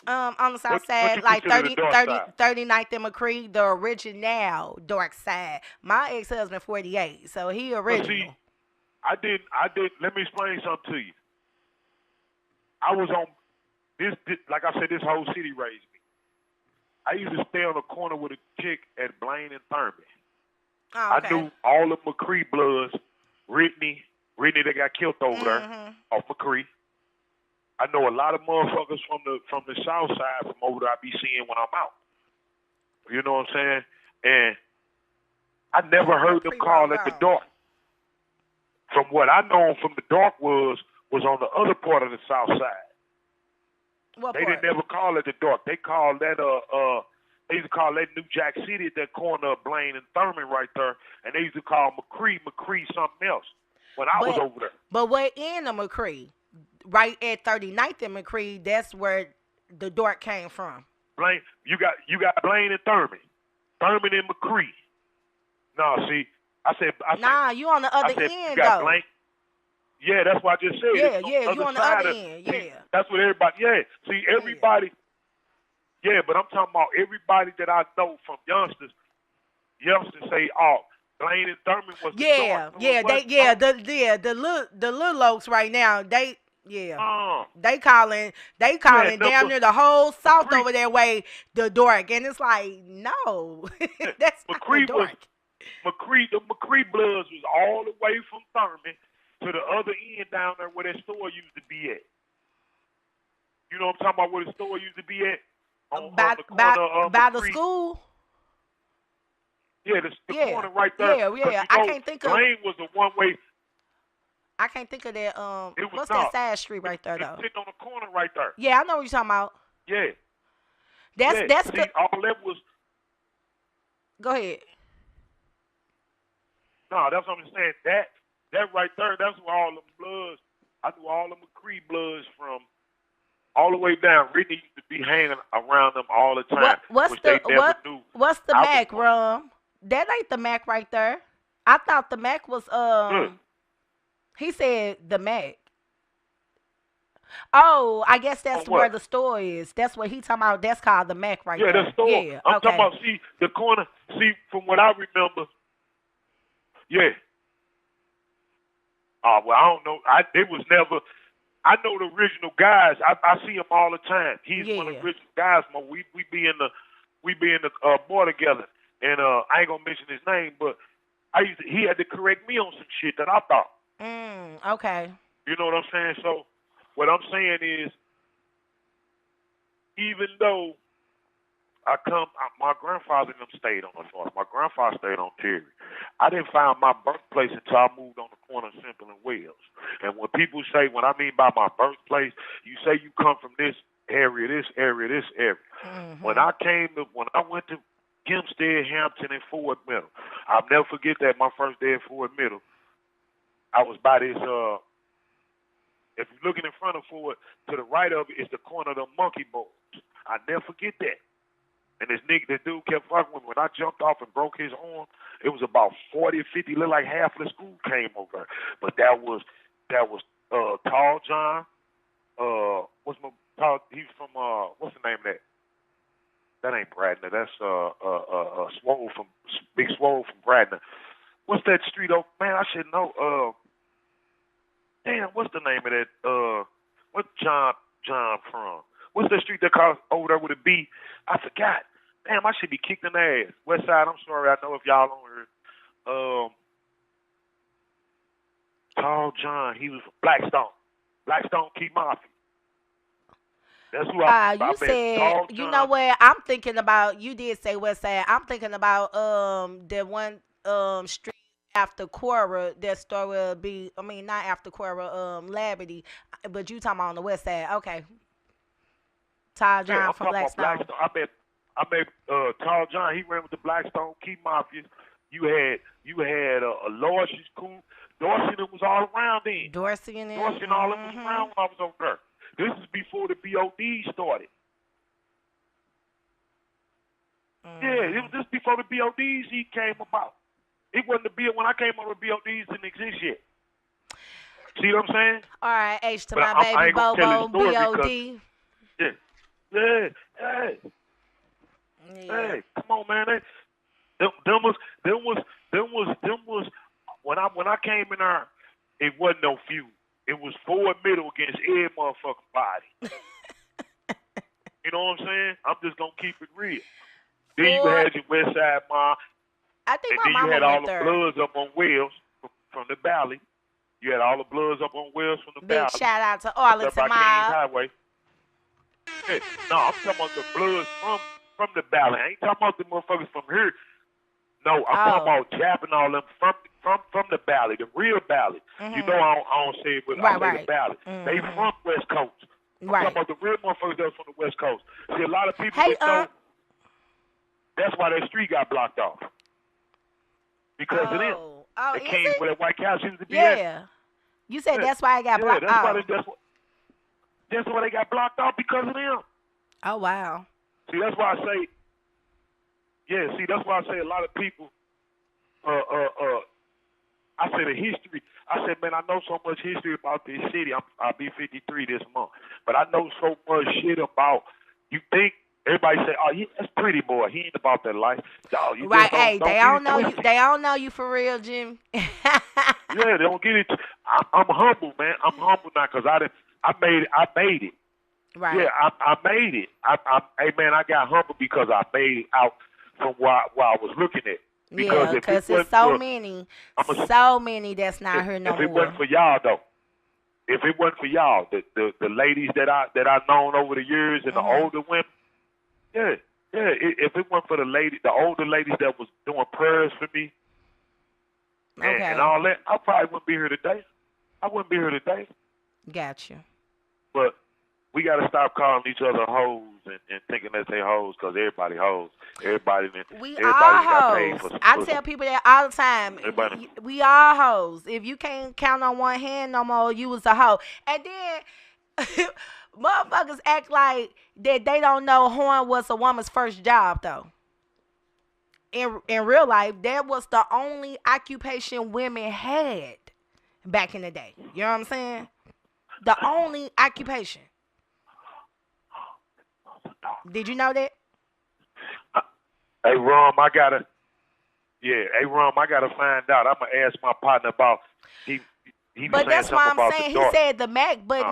On the south What side, you like consider the dark side? 39th and McCree, the original dark side. My ex-husband 48, so he But see, original. I did. Let me explain something to you. I was on this like I said, this whole city raised me. I used to stay on the corner with a chick at Blaine and Thurman. Oh, I okay. knew all the McCree bloods, Whitney that got killed over there Mhm. off McCree. I know a lot of motherfuckers from the south side from over there I be seeing when I'm out. You know what I'm saying? And I never heard them McCree call roll at the on. dark. From what I know from the dark was on the other part of the south side. What They part? didn't ever call it the dark. They called that they used to call that New Jack City at that corner of Blaine and Thurman right there, and they used to call McCree something else when I was But over there. but what in the McCree? Right at 39th and McCree, that's where the dork came from. Blaine, you got Blaine and Thurman and McCree. No, see, Nah, you on the I other said you end got though. Blaine. Yeah, that's what I just said. Yeah, It's on yeah, the you other on the side other of. end. See, Yeah. that's what everybody. Yeah, see, everybody. Yeah, but I'm talking about everybody that I know from youngsters say, "Oh, Blaine and Thurman was the Yeah, dark." No, yeah, it they wasn't. yeah, No. the little oaks right now, they yeah. Uh, They yeah, calling down near the whole south McCree. over there way the dork. And it's like, no, Yeah, that's not the McCree was dork. McCree. The McCree Bloods was all the way from Thurman to the other end down there where that store used to be at. You know what I'm talking about? Where the store used to be at on By the by corner of by the McCree. school. Yeah, the Yeah. corner right there. Yeah, Because yeah. you know, Blaine was the one way. I can't think of that It was what's not. that side street right there It's though? sitting on the corner right there. Yeah, I know what you're talking about. Yeah. That's Yeah. See, good. all that was. Go ahead. No, that's what I'm saying. That right there, that's where all them bloods. I knew all the McCree bloods from all the way down. Whitney used to be hanging around them all the time, which they never knew. What's the I was Mac, going. Rum? That ain't the Mac right there. I thought the Mac was he said the Mac. Oh, I guess that's On where what? the store is. That's what he talking about. That's called the Mac right Yeah, there. the store. Yeah, I'm okay. talking about. See the corner. See from what I remember. Yeah. Well, I don't know. It was never. I know the original guys. I see him all the time. He's one of Yeah. the original guys. We be in the bar together, and I ain't gonna mention his name, but he had to correct me on some shit that I thought. Okay. You know what I'm saying? So what I'm saying is, even though my grandfather and them stayed on the north. My grandfather stayed on Terry. I didn't find my birthplace until I moved on the corner of Simple and Wells. And when people say, what I mean by my birthplace, you say you come from this area, this area, this area. When I went to Hempstead, Hampton, and Ford Middle, I'll never forget that. My first day at Ford Middle, I was by this. If you're looking in front of Ford, to the right of it is the corner of the monkey bones. I never forget that. And this dude kept fucking with me. When I jumped off and broke his arm, it was about 40 or 50, looked like half of the school came over. But that was Tall John. He's from what's the name of that? That ain't Bradner. That's Swole from Big Swole from Bradner. What's that street over? Man, I should know. Damn, what's the name of that? What's John from? What's that street that calls over there with a B? I forgot. Damn, I should be kicked in the ass. West Side, I'm sorry. I know if y'all don't hear. Tall John, he was from Blackstone. Blackstone Key Mafia. That's who I you said, Tall you John. know what? I'm thinking about, you did say West Side. I'm thinking about the one street after Cora that store will be, I mean, not after Cora, Labadee, but you talking about on the West Side. Okay. Tall John from Blackstone. I bet Tall John, he ran with the Blackstone Key Mafia. You had a Lois's cool. Dorsey and them was all around then. Dorsey and all of them was around when I was over there. This is before the BOD started. Yeah, it was just before the BODs he came about. It wasn't the BOD when I came over. The BODs didn't exist yet. See what I'm saying? All right, H to But my I baby ain't gonna tell Bobo, you the story BOD. Yeah. Hey, come on, man. Them was when I came in there, it wasn't no feud. It was Ford Middle against every motherfucking body. You know what I'm saying? I'm just gonna keep it real. Then you had your West Side Ma. I think and my then you mama had all went the there. Bloods up on Wells from the Valley. You had all the Bloods up on Wells from the Big Valley. shout out to Up Arlington by Kings Mob. Highway. Hey, no, I'm talking about the Bloods from the Valley. I ain't talking about the motherfuckers from here. No, I'm talking about japping all them from the Valley, the real Valley. You know I don't say it, but I say the Valley. They from West Coast. I'm talking about the real motherfuckers that's from the West Coast. See, a lot of people know that's why that street got blocked off. Because of them. They came where that White Couch used to be at. Yeah. You said that's why it got blocked off. That's why they got blocked off, because of them. Oh, wow. See, that's why I say, that's why I say a lot of people, I say the history. I said, man, I know so much history about this city. I'll be 53 this month. But I know so much shit about, you think, everybody say, oh, that's pretty boy. He ain't about that life. No, you right, hey, they don't know you. They don't know you for real, Jimmy. Yeah, they don't get it. I'm humble, man. I'm humble now because I made it. Right. Yeah, I made it. Hey, man, I got humble because I made it out from where I was looking at. Because it's so many that's not here no more. If it wasn't for y'all, though, if it wasn't for y'all, the ladies that I known over the years and the older women, if it wasn't for the older ladies that was doing prayers for me and all that, I probably wouldn't be here today. I wouldn't be here today. Got you. But we got to stop calling each other hoes and thinking that they hoes, because everybody hoes. Everybody got paid for some I pussy. tell people that all the time. Everybody. We all hoes. If you can't count on one hand no more, you was a hoe. And then motherfuckers act like that they don't know horn was a woman's first job, though. In real life, that was the only occupation women had back in the day. You know what I'm saying? The only occupation. Did you know that? Hey, Rom, I gotta find out. I'm gonna ask my partner about he. But that's why I'm saying he said the Mac, but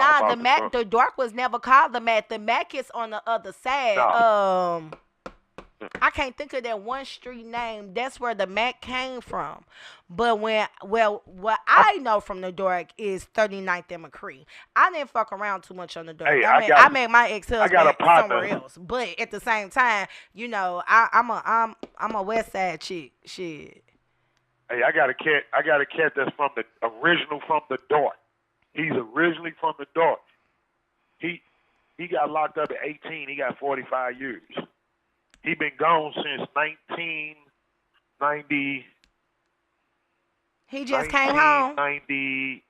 the dark was never called the Mac. The Mac is on the other side. No. I can't think of that one street name. That's where the Mac came from. But what I know from the dark is 39th and McCree. I didn't fuck around too much on the dark. Hey, I met my ex-husband somewhere partner. else. But at the same time, you know, I'm a West Side chick. Shit. Hey, I got a cat that's from the original from the dark. He's originally from the dark. He got locked up at 18. He got 45 years. He been gone since 1990. He just came home. 1990.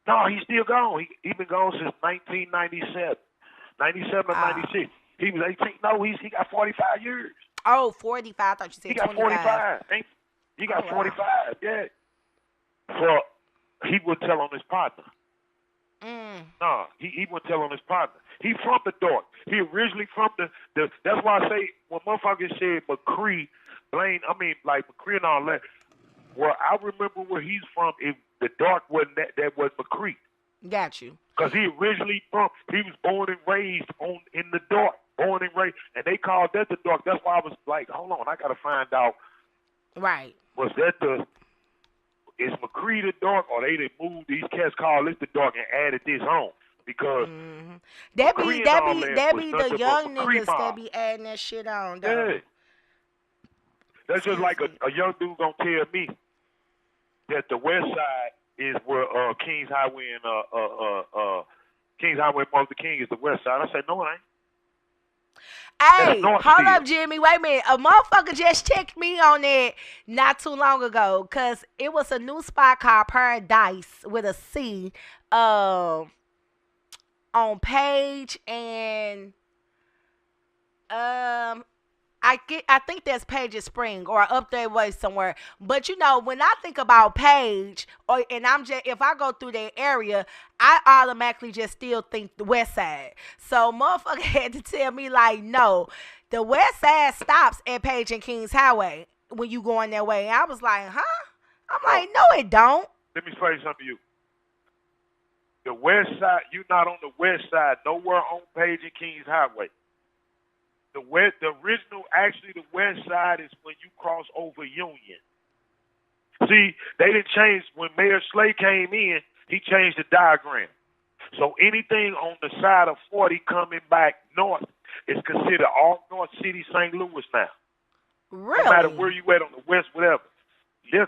No, he's still gone. He been gone since 1997. 97 or 96. He was 18. No, he got 45 years. Oh, 45. I thought you said He got 25. 45. He got 45. Yeah. So he would tell on his partner. No, he wouldn't tell on his partner. He from the Dork. He originally from the that's why I say when motherfuckers said McCree, like McCree and all that. Well, I remember where he's from. If the Dork wasn't that was McCree. Got you. Because he originally he was born and raised in the Dork. Born and raised, and they called that the Dork. That's why I was like, hold on, I gotta find out. Right. Was that is McCree the Dork, or they moved these cats called this the Dork and added this on? Because that be the young niggas mob. that be adding that shit on, though. Yeah. That's just like a young dude gonna tell me that the West Side is where Kings Highway and Kings Highway Martin Luther King is the West Side. I said no, it ain't. Hey, hold up, Jimmy. Wait a minute. A motherfucker just checked me on that not too long ago because it was a new spot called Paradise with a C on Page and I think that's Page's Spring or up that way somewhere. But you know, when I think about Page, if I go through that area, I automatically just still think the West Side. So motherfucker had to tell me like, no, the West Side stops at Page and Kings Highway when you going that way. And I was like, huh? I'm like, no, it don't. Let me explain something to you. The West Side, you're not on the West Side, nowhere on Page and Kings Highway. The West Side is when you cross over Union. See, they didn't change when Mayor Slay came in. He changed the diagram. So anything on the side of 40 coming back north is considered all North City, St. Louis now. Really? No matter where you at on the west, whatever. Yeah.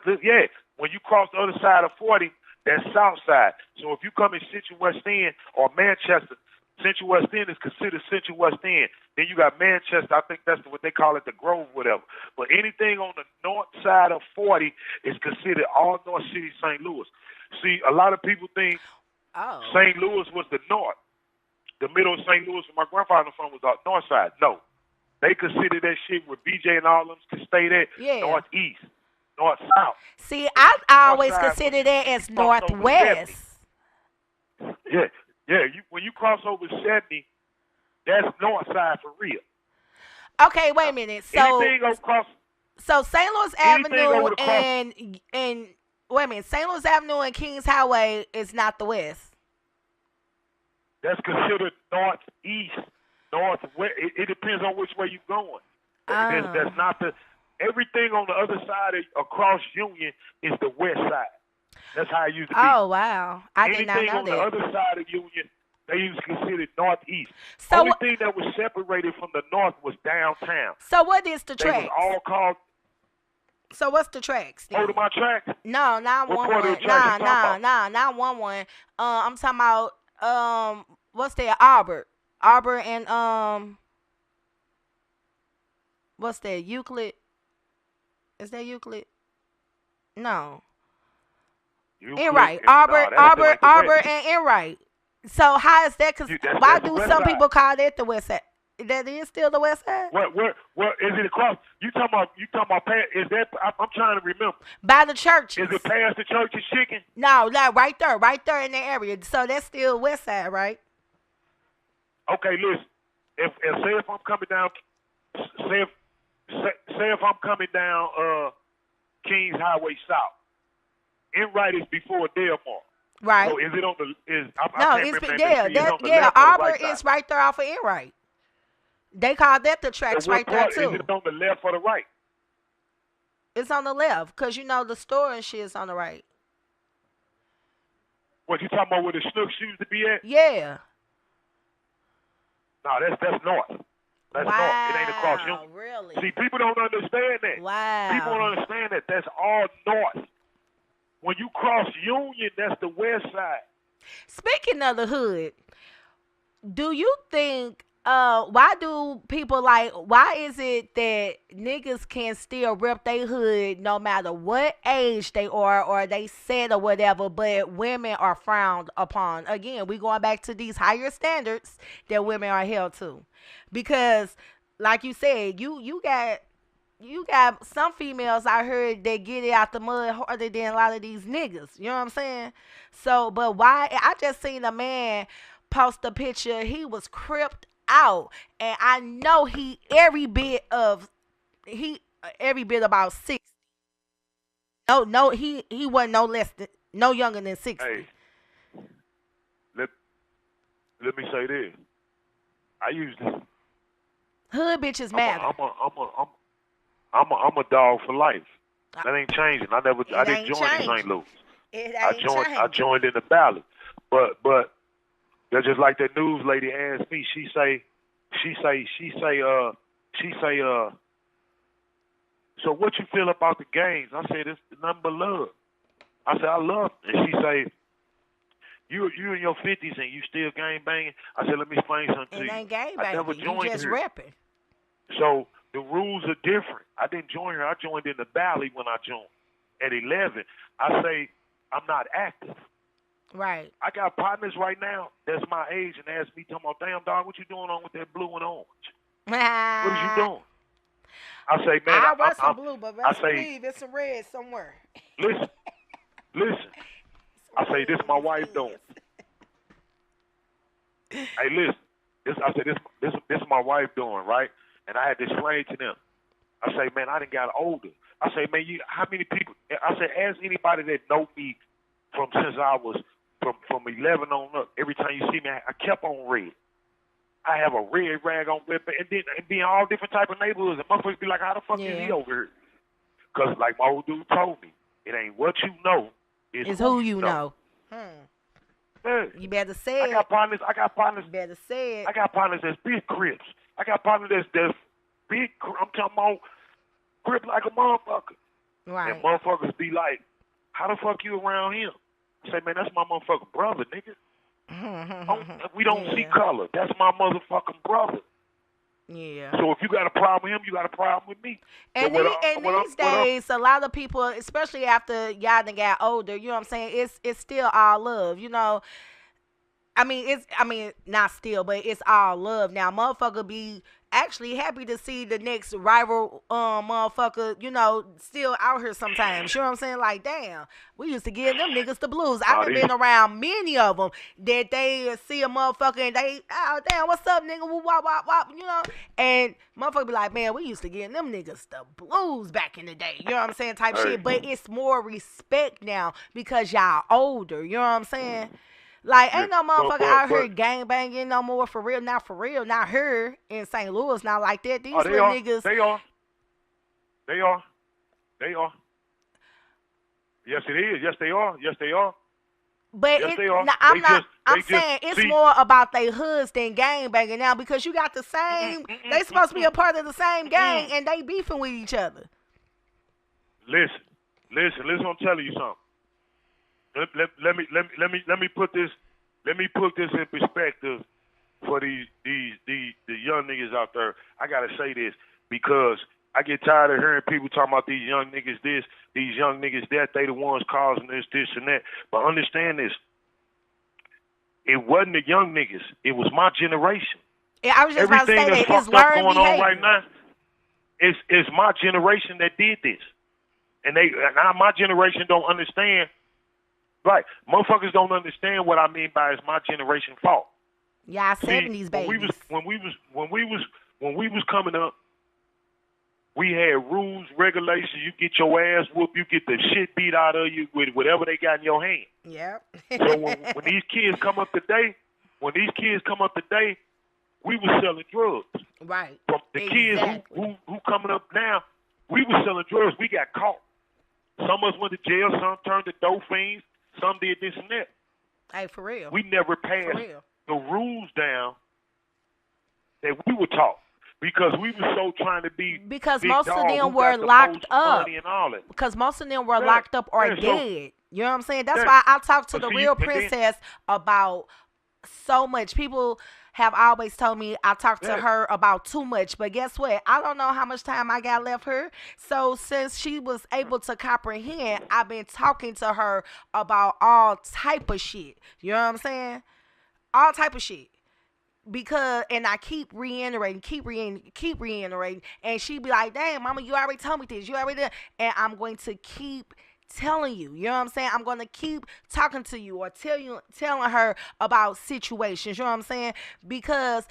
When you cross the other side of 40, that's South Side. So if you come in Central West End or Manchester, Central West End is considered Central West End. Then you got Manchester. I think that's what they call it, the Grove, whatever. But anything on the north side of 40 is considered all North City, St. Louis. See, a lot of people think St. Louis was the north. The middle of St. Louis, where my grandfather from, was the north side. No. They consider that shit where BJ and all them could stay there, northeast, north-south. See, I always consider that as northwest. Yeah. When you cross over 70, that's north side for real. Okay, wait a minute. So St. Louis Avenue and wait a minute, St. Louis Avenue and Kings Highway is not the west. That's considered northeast, northwest. It depends on which way you're going. That's not everything on the other side across Union is the west side. That's how it used to be. Oh, wow. I did not know that. Anything on the other side of Union, they used to consider it northeast. So only thing that was separated from the north was downtown. So what is the tracks? They was all called. So what's the tracks? Hold of my tracks? No, not what 1-1. Nah, not 1-1. I'm talking about what's that? Arbor and what's that? Euclid? Is that Euclid? No. Enright, Arbor, and Enright. So how is that? Why do some people call that the West Side? That is still the West Side. Where is it across? You talking about? Is that? I'm trying to remember. By the churches. Is it past the church's chicken? No, like right there in the area. So that's still West Side, right? Okay, listen. If I'm coming down, say if I'm coming down Kings Highway South. Enright is before Delmar. Right. So is it on the? Arbor is right there off of Enright. They call that the tracks right there too. Is it on the left or the right? It's on the left, cause you know the store and shit is on the right. What you talking about? Where the Snooks used to be at? Yeah. No, that's north. That's north. It ain't across Union. Really? See, people don't understand that. Wow. People don't understand that. That's all north. When you cross Union, that's the west side. Speaking of the hood, Do you think why do people like why is it that niggas can still rep they hood no matter what age they are or they said or whatever, but women are frowned upon? Again, we going back to these higher standards that women are held to. Because like you said, you got some females I heard that get it out the mud harder than a lot of these niggas. You know what I'm saying? So, but why? I just seen a man post a picture. He was cripped out, and I know he every bit about 60. No, no, he wasn't no younger than 60. Hey, let let me say this. I usually Hood bitches I'm a matter. I'm a I'm a I'm I'm a dog for life. That ain't changing. I It didn't ain't join in St. changing. Louis. It I ain't I changing. joined in the Valley. But that's just like that news lady asked me. She say she say so what you feel about the games? I said it's nothing but love. I said I love it. And she say you in your 50s and you still gang banging. I said let me explain something to It you. ain't gay, I never baby. You joined just her. repping. So the rules are different. I didn't join her. I joined in the Valley when I joined. At 11, I say I'm not active. Right. I got partners right now that's my age and ask me, talking about, damn dog, what you doing on with that blue and orange? What is you I doing? I say, man, wear some blue, but I best say, believe it's some red somewhere. listen, listen. I say, this my wife doing. Hey, listen. I said, this my wife doing, right? And I had to explain to them. I say, man, I done got older. I say, man, how many people? I said, ask anybody that know me from since I was from 11 on up. Every time you see me, I kept on red. I have a red rag on red, and then and be in all different type of neighborhoods. And motherfuckers be like, how the fuck is he Yeah. over here? Because like my old dude told me, it ain't what you know, It's who who you you know. know. Yeah. You better say I it. got partners. I got partners. You better say it. I got partners that's big crips. I got partners that's big. I'm talking about grip like a motherfucker. And Right. motherfuckers be like, how the fuck you around him? I say, man, that's my motherfucking brother, nigga. We don't see Yeah. color. That's my motherfucking brother. Yeah. So if you got a problem with him, you got a problem with me. So And these days, a lot of people, especially after y'all done got older, you know what I'm saying? It's still all love, you know. Not still, but it's all love now. Motherfucker be actually happy to see the next rival motherfucker, you know, still out here sometimes. You know what I'm saying? Like, damn, we used to give them niggas the blues. I done been around many of them that they see a motherfucker and they, oh damn, what's up, nigga? Woo, wop, wop, wop, you know? And motherfucker be like, man, we used to give them niggas the blues back in the day. You know what I'm saying? Type shit. But it's more respect now because y'all older. You know what I'm saying? Like, ain't no motherfucker out here gang banging no more for real. Not for real. Not here in St. Louis. Not like that. These little niggas. They are. Yes, it is. Yes, they are. Yes, they are. But yes, they are. I'm saying it's more about they hoods than gang banging now because you got the same. They supposed to be a part of the same gang and they beefing with each other. Listen. I'm telling you something. Let me put this in perspective for the young niggas out there. I gotta say this because I get tired of hearing people talking about these young niggas this, these young niggas that. They the ones causing this, and that. But understand this: it wasn't the young niggas. It was my generation. Yeah, I was just about to say that it's learned going behavior. on right now. It's my generation that did this, and now my generation don't understand. Right, motherfuckers don't understand what I mean by it's my generation fault. Yeah, 70s babies. When we was coming up, we had rules, regulations. You get your ass whooped, you get the shit beat out of you with whatever they got in your hand. Yep. So when these kids come up today, we was selling drugs. Right. From the kids who coming up now, we was selling drugs. We got caught. Some of us went to jail. Some turned to dope fiends. Some did this and that. Hey, for real. We never passed the rules down that we were taught because we were so trying to be. Because most of them were locked up. Because most of them were locked up or dead. You know what I'm saying? That's why I talk to the real princess about so much. People have always told me I talk to Yeah. her about too much. But guess what? I don't know how much time I got left her. So since she was able to comprehend, I've been talking to her about all type of shit. You know what I'm saying? All type of shit. Because and I keep reiterating, keep reiterating, and she be like, "Damn, mama, you already told me this. You already did," and I'm going to keep telling you. You know what I'm saying? I'm going to keep talking to you or telling her about situations. You know what I'm saying? Because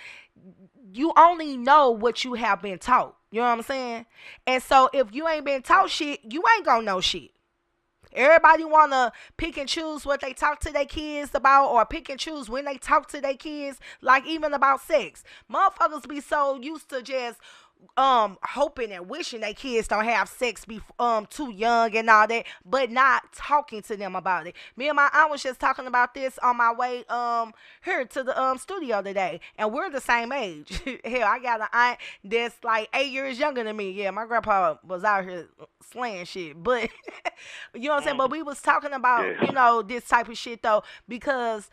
you only know what you have been taught. You know what I'm saying? And so if you ain't been taught shit, you ain't gonna know shit. Everybody wanna pick and choose what they talk to their kids about, or pick and choose when they talk to their kids, like even about sex. Motherfuckers be so used to just hoping and wishing their kids don't have sex be too young and all that, but not talking to them about it. Me and my aunt was just talking about this on my way here to the studio today, and we're the same age. Hell, I got an aunt that's like 8 years younger than me. Yeah, my grandpa was out here slaying shit, but you know what I'm saying. But we was talking about this type of shit though, because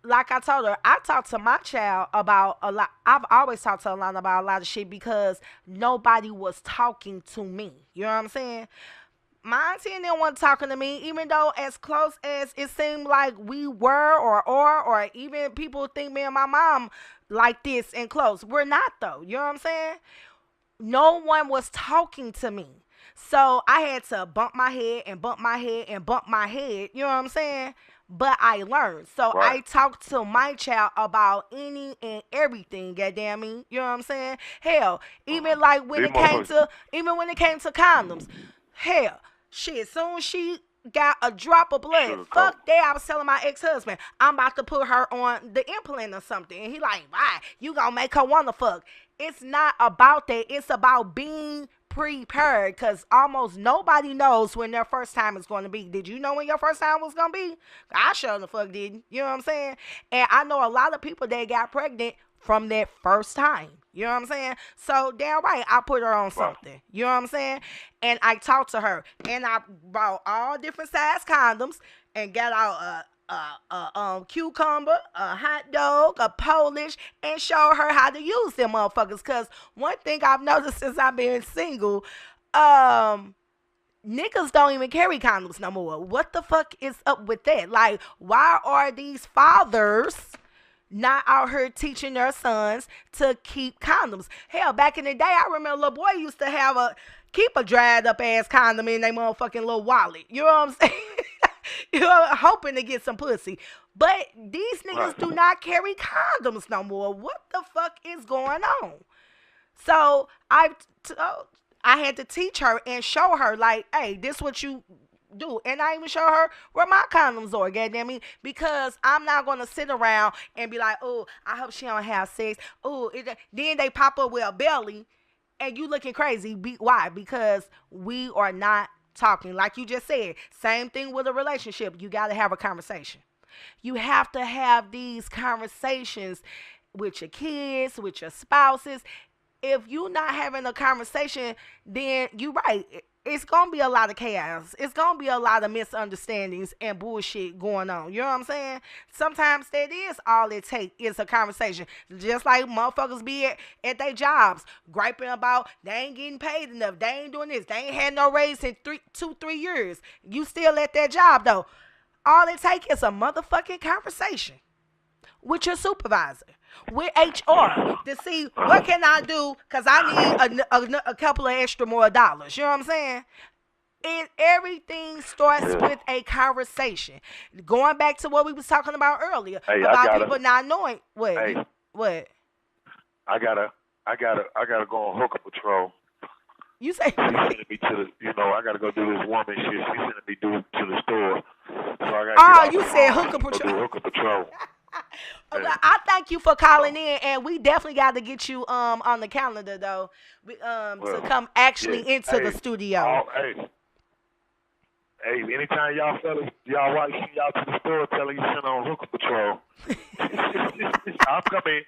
like I told her, I talk to my child about a lot. I've always talked to Alana about a lot of shit because nobody was talking to me. You know what I'm saying? My auntie and them weren't talking to me, even though as close as it seemed like we were, or even people think me and my mom like this and close. We're not though. You know what I'm saying? No one was talking to me. So I had to bump my head and bump my head and bump my head. You know what I'm saying? But I learned. So Right. I talked to my child about any and everything, goddamn me. You know what I'm saying? Hell, even like when These it came motherfuckers- to condoms. Hell, shit, soon as she got a drop of blood, Sugar fuck coat. that. I was telling my ex-husband, I'm about to put her on the implant or something. And he like, why? You gonna make her wanna fuck. It's not about that. It's about being prepared, because almost nobody knows when their first time is going to be. Did you know when your first time was going to be? I sure the fuck didn't. You know what I'm saying? And I know a lot of people that got pregnant from that first time. You know what I'm saying? So damn right, I put her on something. You know what I'm saying? And I talked to her, and I bought all different size condoms and got out a cucumber, a hot dog, a Polish, and show her how to use them motherfuckers. Cause one thing I've noticed since I've been single, niggas don't even carry condoms no more. What the fuck is up with that? Like, why are these fathers not out here teaching their sons to keep condoms? Hell, back in the day, I remember a little boy used to keep a dried up ass condom in their motherfucking little wallet. You know what I'm saying? You know, hoping to get some pussy. But these niggas do not carry condoms no more. What the fuck is going on? So I had to teach her and show her, like, hey, this what you do. And I even show her where my condoms are, goddamn me, because I'm not gonna sit around and be like, oh, I hope she don't have sex. Oh, then they pop up with a belly and you looking crazy. Why? Because we are not talking. Like you just said, same thing with a relationship. You got to have a conversation. You have to have these conversations with your kids, with your spouses. If you're not having a conversation, then you're right. It's going to be a lot of chaos. It's going to be a lot of misunderstandings and bullshit going on. You know what I'm saying? Sometimes that is all it takes is a conversation. Just like motherfuckers be at their jobs griping about they ain't getting paid enough. They ain't doing this. They ain't had no raise in 2-3 years. You still at that job though. All it takes is a motherfucking conversation with your supervisor, with HR, to see what can I do, because I need a couple of extra more dollars. You know what I'm saying? Everything starts with a conversation. Going back to what we was talking about earlier, about people not knowing what. What? I gotta go on hooker patrol. You say? She's sending me to the, I gotta go do this woman shit. She's sending me to the store. So I gotta you said hooker patrol. Do hooker patrol. I thank you for calling in, and we definitely got to get you on the calendar though, to come actually into the studio. Hey, anytime y'all fellas, y'all wife send y'all to the store, tell her you sent on hooker patrol. I'm coming.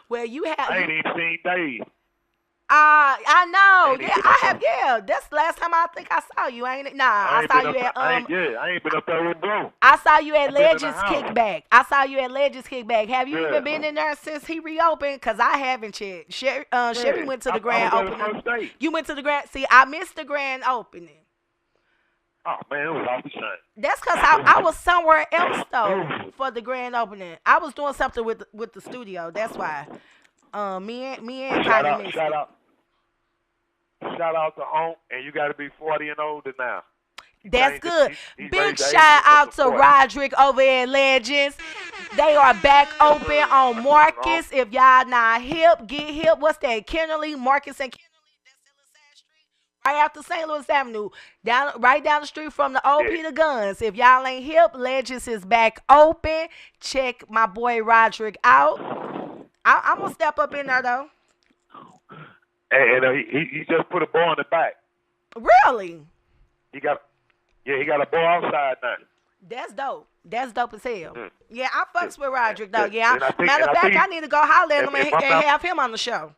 Well, I ain't even seen Dave. I know. Ain't Yeah, even been I up have. there. Yeah, that's the last time I think I saw you. Ain't it? Nah, I I ain't saw been you up there. at I ain't been up there with bro. I saw you at I've been in the Legends house. Kickback. I saw you at Legends Kickback. Have you Yeah. even been in there since he reopened? Cause I haven't yet. Sherry Yeah. went to the I was grand there the opening. first day. You went to the grand. See, I missed the grand opening. Oh man, it was off the chain. That's cause I was somewhere else though for the grand opening. I was doing something with the studio. That's why. Me and Shout kind of out, missed shout it. out, shout out to Onk, and you got to be 40 and older now. He That's changed it. good. He Big raised the age shout limit up out to to 40. Roderick over at Legends. They are back open on Marcus. If y'all not hip, get hip. What's that? Kennerly, Marcus and Kennerly. That's in LaSalle Street. Right after St. Louis Avenue. Right down the street from the old Yeah. Peter Guns. If y'all ain't hip, Legends is back open. Check my boy Roderick out. I'm going to step up in there though. And he just put a ball in the back. Really? He got a ball outside now. That's dope. That's dope as hell. Mm. Yeah, I fucks with Roderick though. Yeah, And I think, matter and of I fact, think I need to go holler at him if and I'm not- have him on the show.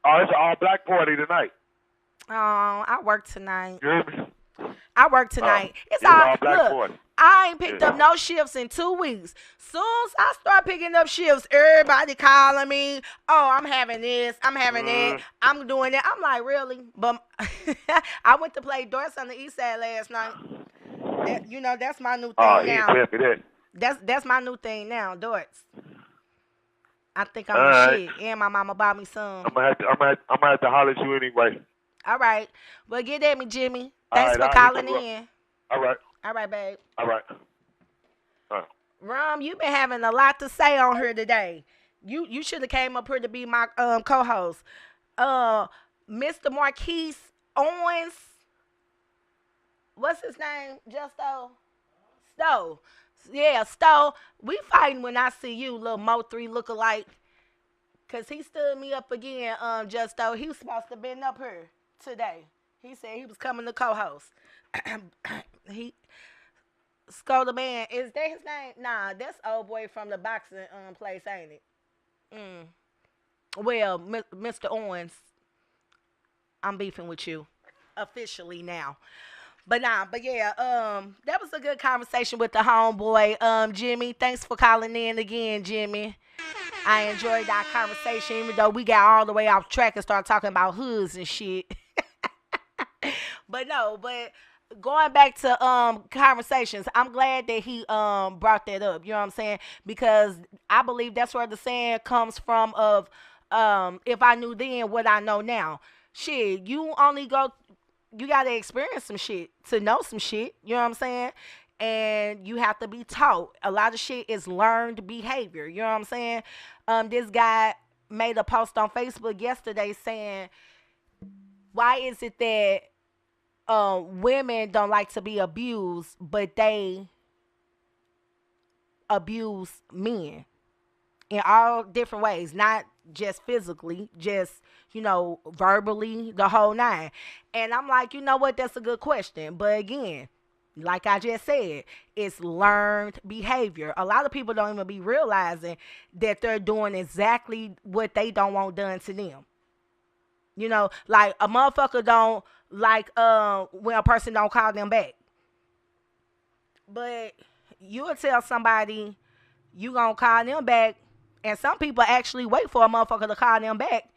oh, it's an all black party tonight. Oh, I work tonight. You hear me? I work tonight. It's It's all all black look. party. I ain't picked Yeah. up no shifts in 2 weeks. Soon as I start picking up shifts, everybody calling me. Oh, I'm having this. I'm having that. I'm doing that. I'm like, really? But I went to play darts on the east side last night. That's my new thing Oh, he ain't now. tell me that. That's my new thing now, darts. I think I'm All the right. shit. And my mama bought me some. I'm gonna have to holler at you anyway. All right. Well, get at me, Jimmy. All Thanks right, for I'll hit calling you up. in. All right. All right, babe. All right. All right. Rom, you've been having a lot to say on here today. You should have came up here to be my co-host. Mr. Marquise Owens. What's his name? Justo? Stowe. Yeah, Stowe. We fighting when I see you, little Mo3 lookalike. Cause he stood me up again, Justo. He was supposed to have been up here today. He said he was coming to co-host. he Scola Man, is that his name? Nah, that's old boy from the boxing place, ain't it? Well, Mr. Owens, I'm beefing with you officially now. But yeah, that was a good conversation with the homeboy, Jimmy. Thanks for calling in again, Jimmy. I enjoyed our conversation, even though we got all the way off track and started talking about hoods and shit. But going back to conversations, I'm glad that he brought that up. You know what I'm saying? Because I believe that's where the saying comes from of if I knew then what I know now. Shit, you gotta experience some shit to know some shit. You know what I'm saying? And you have to be taught. A lot of shit is learned behavior. You know what I'm saying? This guy made a post on Facebook yesterday saying, why is it that women don't like to be abused, but they abuse men in all different ways, not just physically, just, verbally, the whole nine. And I'm like, you know what? That's a good question. But again, like I just said, it's learned behavior. A lot of people don't even be realizing that they're doing exactly what they don't want done to them. Like a motherfucker don't like when a person don't call them back. But you'll tell somebody you gonna call them back, and some people actually wait for a motherfucker to call them back.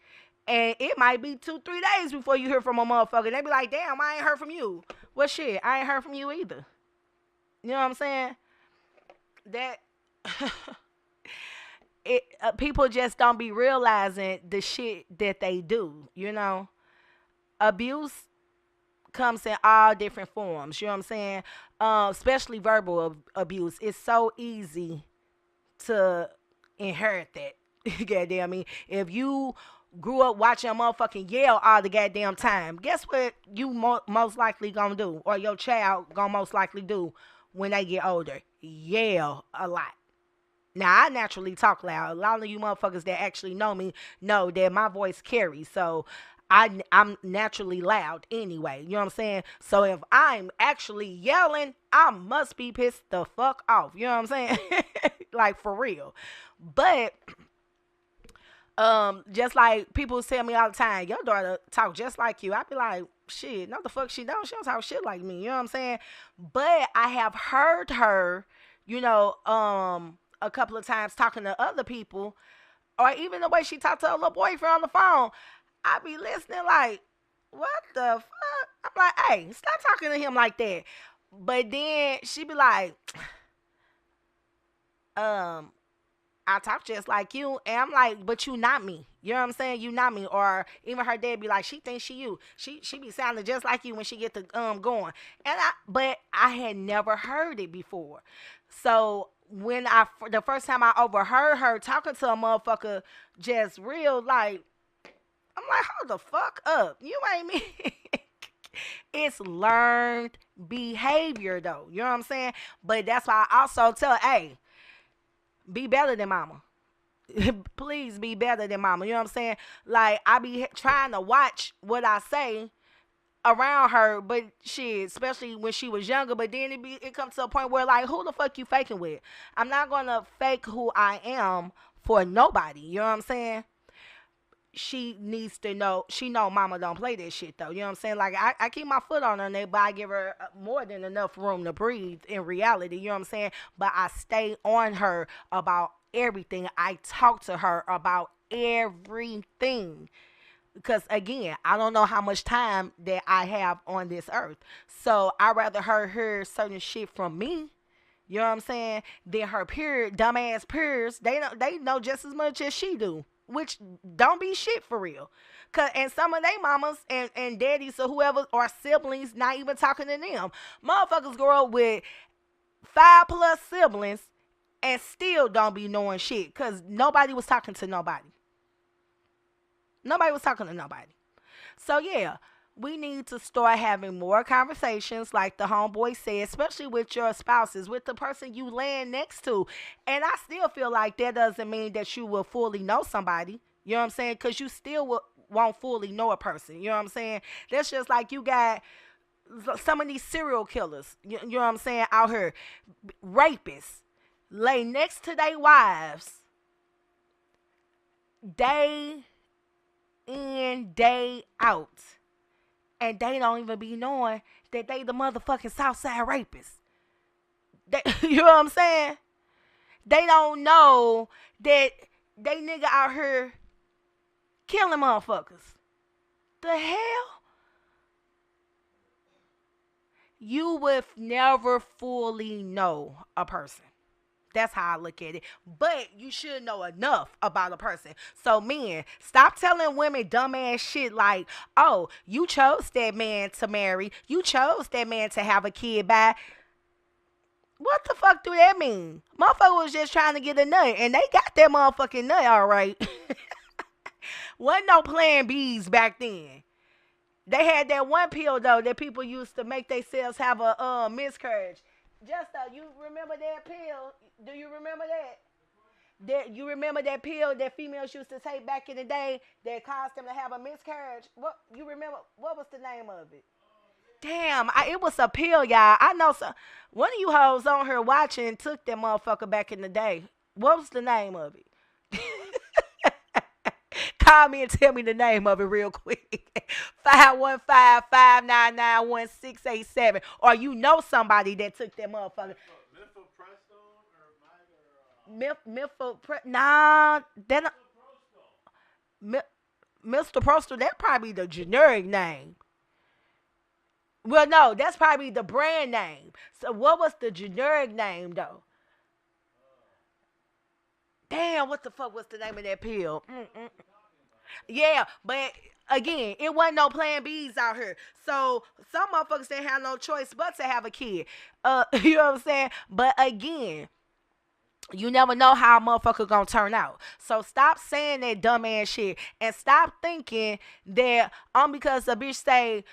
And it might be 2-3 days before you hear from a motherfucker. They be like, damn, I ain't heard from you. Well, shit, I ain't heard from you either. You know what I'm saying? That people just don't be realizing the shit that they do, Abuse comes in all different forms, you know what I'm saying? Especially verbal abuse. It's so easy to inherit that. Goddamn me. If you grew up watching a motherfucking yell all the goddamn time, guess what you most likely gonna do, or your child gonna most likely do when they get older? Yell a lot. Now, I naturally talk loud. A lot of you motherfuckers that actually know me know that my voice carries. So I'm naturally loud anyway. You know what I'm saying? So if I'm actually yelling, I must be pissed the fuck off. You know what I'm saying? Like, for real. But Just like people tell me all the time, your daughter talk just like you. I be like, shit, no the fuck she don't. She don't talk shit like me. You know what I'm saying? But I have heard her, a couple of times talking to other people, or even the way she talked to her little boyfriend on the phone. I be listening like, what the fuck? I'm like, hey, stop talking to him like that. But then she be like, um, I talk just like you. And I'm like, but you not me. You know what I'm saying? You not me. Or even her dad be like, she thinks she you. She be sounding just like you when she get to going. But I had never heard it before. So when the first time I overheard her talking to a motherfucker just real, like, I'm like, hold the fuck up. You ain't me. It's learned behavior though. You know what I'm saying? But that's why I also tell, hey, be better than mama. Please be better than mama. You know what I'm saying? Like, I be trying to watch what I say around her, but shit, especially when she was younger. But then it comes to a point where, like, who the fuck you faking with? I'm not gonna fake who I am for nobody. You know what I'm saying? She needs to know. She know mama don't play that shit though. You know what I'm saying? Like, I keep my foot on her neck, but I give her more than enough room to breathe in reality. You know what I'm saying? But I stay on her about everything. I talk to her about everything. Because again, I don't know how much time that I have on this earth. So I'd rather her hear certain shit from me, you know what I'm saying, than her dumbass peers. They know just as much as she do. Which don't be shit for real. And some of they mamas and daddies or whoever or siblings not even talking to them. Motherfuckers grow up with 5+ siblings and still don't be knowing shit. Because nobody was talking to nobody. Nobody was talking to nobody. So yeah, we need to start having more conversations, like the homeboy said, especially with your spouses, with the person you laying next to. And I still feel like that doesn't mean that you will fully know somebody. You know what I'm saying? Because you still won't fully know a person. You know what I'm saying? That's just like you got some of these serial killers, you know what I'm saying, out here, rapists, lay next to their wives day in, day out. And they don't even be knowing that they the motherfucking Southside rapists. You know what I'm saying? They don't know that they nigga out here killing motherfuckers. The hell? You would never fully know a person. That's how I look at it. But you should know enough about a person. So men, stop telling women dumbass shit like, oh, you chose that man to marry. You chose that man to have a kid by. What the fuck do that mean? Motherfucker was just trying to get a nut. And they got that motherfucking nut all right. Wasn't no plan B's back then. They had that one pill though that people used to make themselves have a miscarriage. Just you remember that pill? Do you remember that? You remember that pill that females used to take back in the day that caused them to have a miscarriage? What you remember? What was the name of it? Damn, it was a pill, y'all. I know some. One of you hoes on here watching took that motherfucker back in the day. What was the name of it? Call me and tell me the name of it real quick. 515-599-1687. Or you know somebody that took that motherfucker. Nah, then Mr. Prostal, that probably the generic name. Well, no, that's probably the brand name. So what was the generic name though? Damn, what the fuck was the name of that pill? Yeah, but again, it wasn't no plan B's out here. So some motherfuckers didn't have no choice but to have a kid. You know what I'm saying? But again, you never know how a motherfucker gonna turn out. So stop saying that dumb ass shit and stop thinking that because a bitch say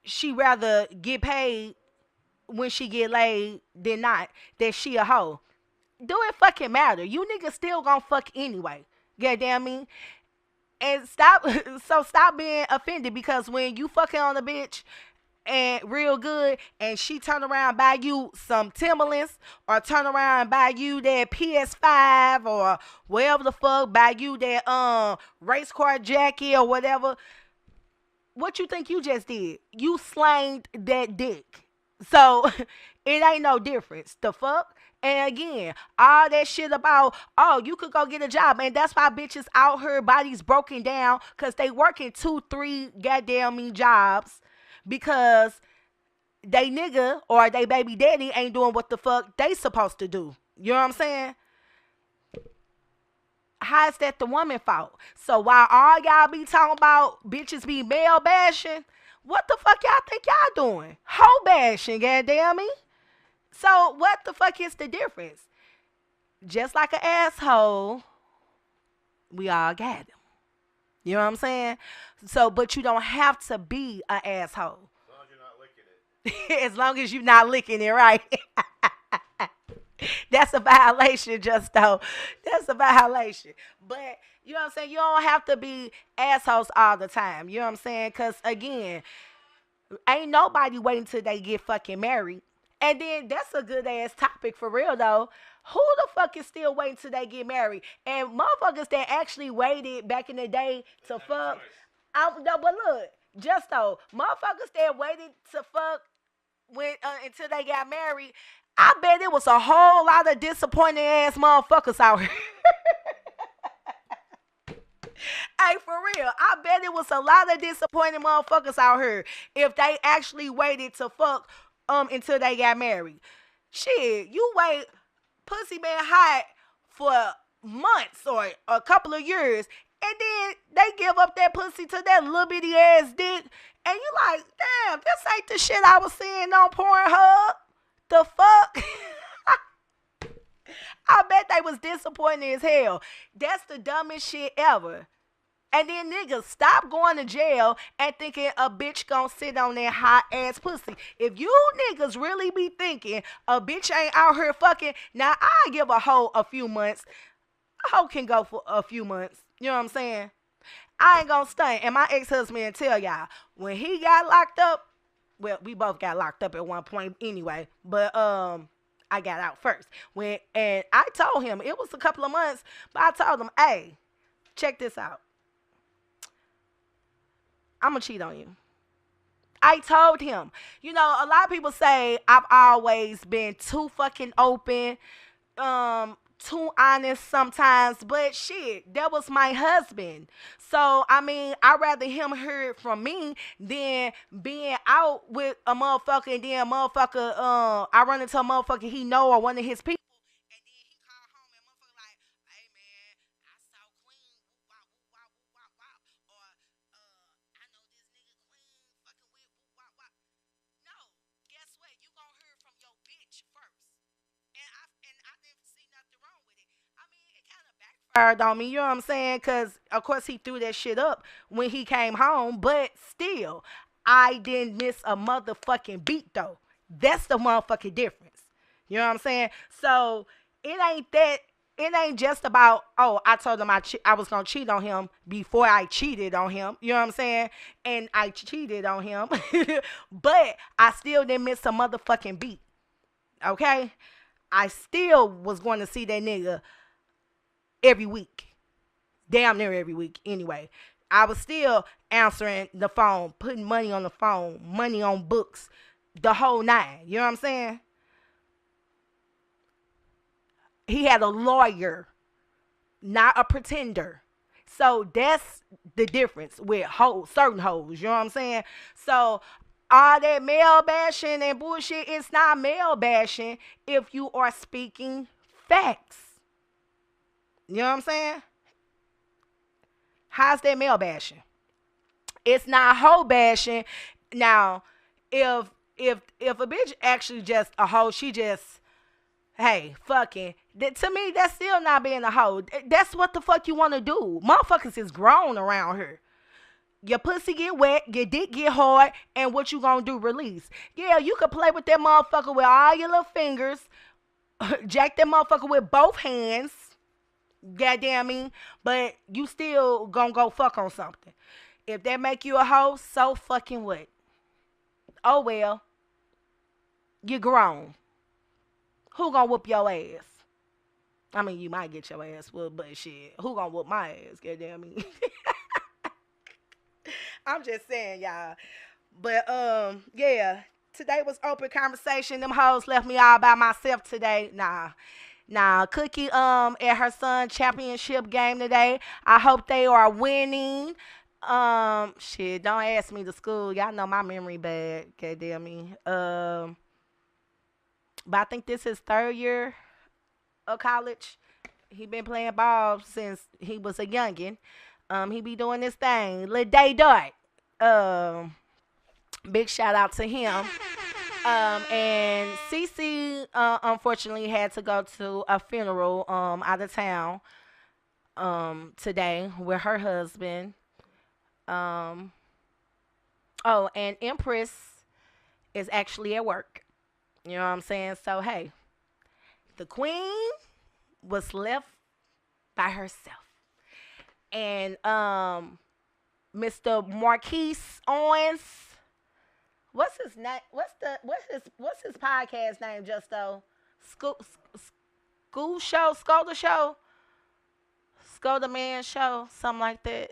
she rather get paid when she get laid than not, that she a hoe. Do it fucking matter? You niggas still gonna fuck anyway. Goddamn me. And stop being offended because when you fucking on a bitch and real good, and she turn around and buy you some Timberlands, or turn around and buy you that PS5, or whatever the fuck, buy you that race car jacket or whatever, what you think you just did? You slanged that dick. So it ain't no difference. The fuck? And again, all that shit about, oh, you could go get a job. And that's why bitches out here, bodies broken down, because they working 2, 3 goddamn jobs, because they nigga or they baby daddy ain't doing what the fuck they supposed to do. You know what I'm saying? How is that the woman fault? So while all y'all be talking about bitches be male bashing, what the fuck y'all think y'all doing? Hoe bashing, goddamn me. So what the fuck is the difference? Just like an asshole, we all got them. You know what I'm saying? So, but you don't have to be an asshole. As long as you're not licking it. As long as you're not licking it, right? That's a violation, just though. That's a violation. But you know what I'm saying? You don't have to be assholes all the time. You know what I'm saying? Because again, ain't nobody waiting till they get fucking married. And then that's a good ass topic for real though. Who the fuck is still waiting till they get married? And motherfuckers that actually waited back in the day to fuck. No, but look, just though, motherfuckers that waited to fuck when until they got married, I bet it was a whole lot of disappointing ass motherfuckers out here. Hey, for real, I bet it was a lot of disappointed motherfuckers out here if they actually waited to fuck until they got married. Shit, you wait, pussy been hot for months or a couple of years, and then they give up that pussy to that little bitty ass dick, and you like, damn, this ain't the shit I was seeing on Pornhub. The fuck? I bet they was disappointed as hell. That's the dumbest shit ever. And then niggas, stop going to jail and thinking a bitch gonna sit on that hot ass pussy. If you niggas really be thinking a bitch ain't out here fucking, now I give a hoe a few months. A hoe can go for a few months. You know what I'm saying? I ain't gonna stunt. And my ex-husband tell y'all, when he got locked up, well, we both got locked up at one point anyway, but I got out first. And I told him, it was a couple of months, but I told him, hey, check this out. I'm gonna cheat on you. I told him. You know, a lot of people say I've always been too fucking open, too honest sometimes, but shit, that was my husband. So, I mean, I'd rather him hear it from me than being out with a motherfucker and then a motherfucker, I run into a motherfucker he know or one of his people. And then he call home and motherfucker like, hey man, I saw Queen, woo wop, woo wop, woo wop, wop. Or, I know this nigga Queen fucking with woo wop, wop. No, guess what? You gonna hear from your bitch first. And I didn't see nothing wrong with it. I mean, it kind of backfired on me, you know what I'm saying? Because, of course, he threw that shit up when he came home. But still, I didn't miss a motherfucking beat, though. That's the motherfucking difference. You know what I'm saying? So, it ain't just about, oh, I told him I was going to cheat on him before I cheated on him. You know what I'm saying? And I cheated on him. But I still didn't miss a motherfucking beat. Okay? I still was going to see that nigga every week. Damn near every week anyway. I was still answering the phone, putting money on the phone, money on books, the whole nine. You know what I'm saying? He had a lawyer, not a pretender. So that's the difference with certain hoes. You know what I'm saying? So all that male bashing and bullshit, it's not male bashing if you are speaking facts. You know what I'm saying? How's that male bashing? It's not hoe bashing. Now, if a bitch actually just a hoe, she just, hey, fucking, to me, that's still not being a hoe. That's what the fuck you want to do. Motherfuckers is grown around here. Your pussy get wet, your dick get hard, and what you gonna do? Release. Yeah, you can play with that motherfucker with all your little fingers, jack that motherfucker with both hands, goddamn me, but you still gonna go fuck on something. If that make you a hoe, so fucking what? Oh well, you grown. Who gonna whoop your ass? I mean, you might get your ass whooped, but shit, who gonna whoop my ass? Goddamn me. I'm just saying, y'all. But yeah. Today was open conversation. Them hoes left me all by myself today. Nah. Cookie at her son championship game today. I hope they are winning. Shit, don't ask me to school. Y'all know my memory bad. Goddamn me. But I think this is third year of college. He been playing ball since he was a youngin. He be doing this thing. Lil Day Dart. Big shout out to him. And Cece unfortunately had to go to a funeral out of town today with her husband. Um, oh, and Empress is actually at work. You know what I'm saying? So hey, the queen was left by herself. And Mr. Marquise Owens, what's his name? What's his podcast name? Justo School Show, Scolder Show, Scolder Man Show, something like that.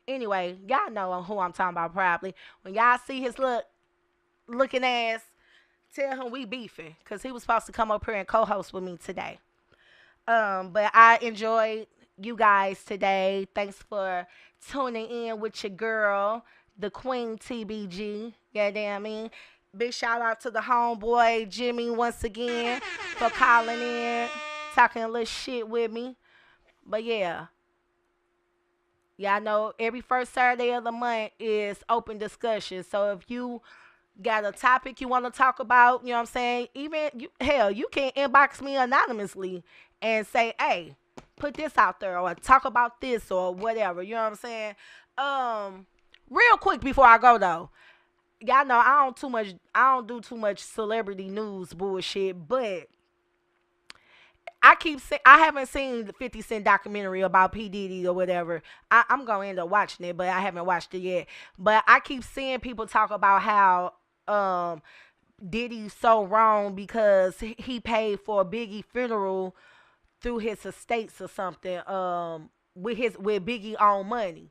Anyway, y'all know who I'm talking about probably. When y'all see his looking ass, tell him we beefing, cause he was supposed to come up here and co-host with me today. But I enjoyed you guys today. Thanks for tuning in with your girl, the Queen TBG. Goddamn me. Big shout out to the homeboy Jimmy once again for calling in, talking a little shit with me. But yeah, y'all know every first Saturday of the month is open discussion. So if you got a topic you want to talk about, you know what I'm saying? Even hell, you can inbox me anonymously and say, "Hey, put this out there," or talk about this or whatever. You know what I'm saying? Real quick before I go though, y'all know I don't do too much celebrity news bullshit, but I haven't seen the 50 Cent documentary about P Diddy or whatever. I'm gonna end up watching it, but I haven't watched it yet. But I keep seeing people talk about how Diddy's so wrong because he paid for a Biggie funeral through his estates or something. With Biggie own money.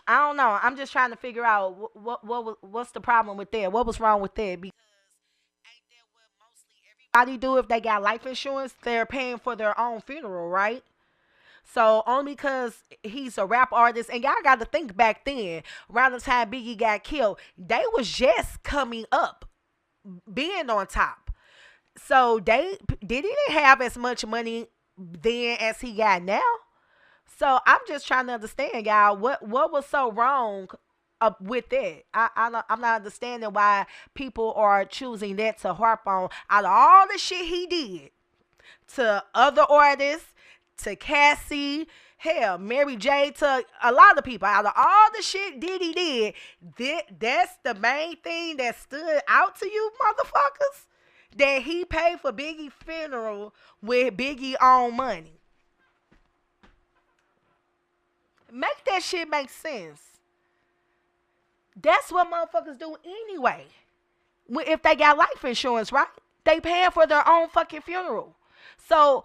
I don't know. I'm just trying to figure out what's the problem with that. What was wrong with that? Because ain't that what mostly everybody do if they got life insurance? They're paying for their own funeral, right? So only because he's a rap artist, and y'all got to think back then, around the time Biggie got killed, they was just coming up, being on top. So they didn't have as much money then as he got now. So I'm just trying to understand, y'all, what was so wrong with that? I'm not understanding why people are choosing that to harp on out of all the shit he did to other artists, to Cassie, hell, Mary J, to a lot of people. Out of all the shit Diddy did, that's the main thing that stood out to you, motherfuckers? That he paid for Biggie's funeral with Biggie own money. Make that shit make sense. That's what motherfuckers do anyway. If they got life insurance, right? They paying for their own fucking funeral. So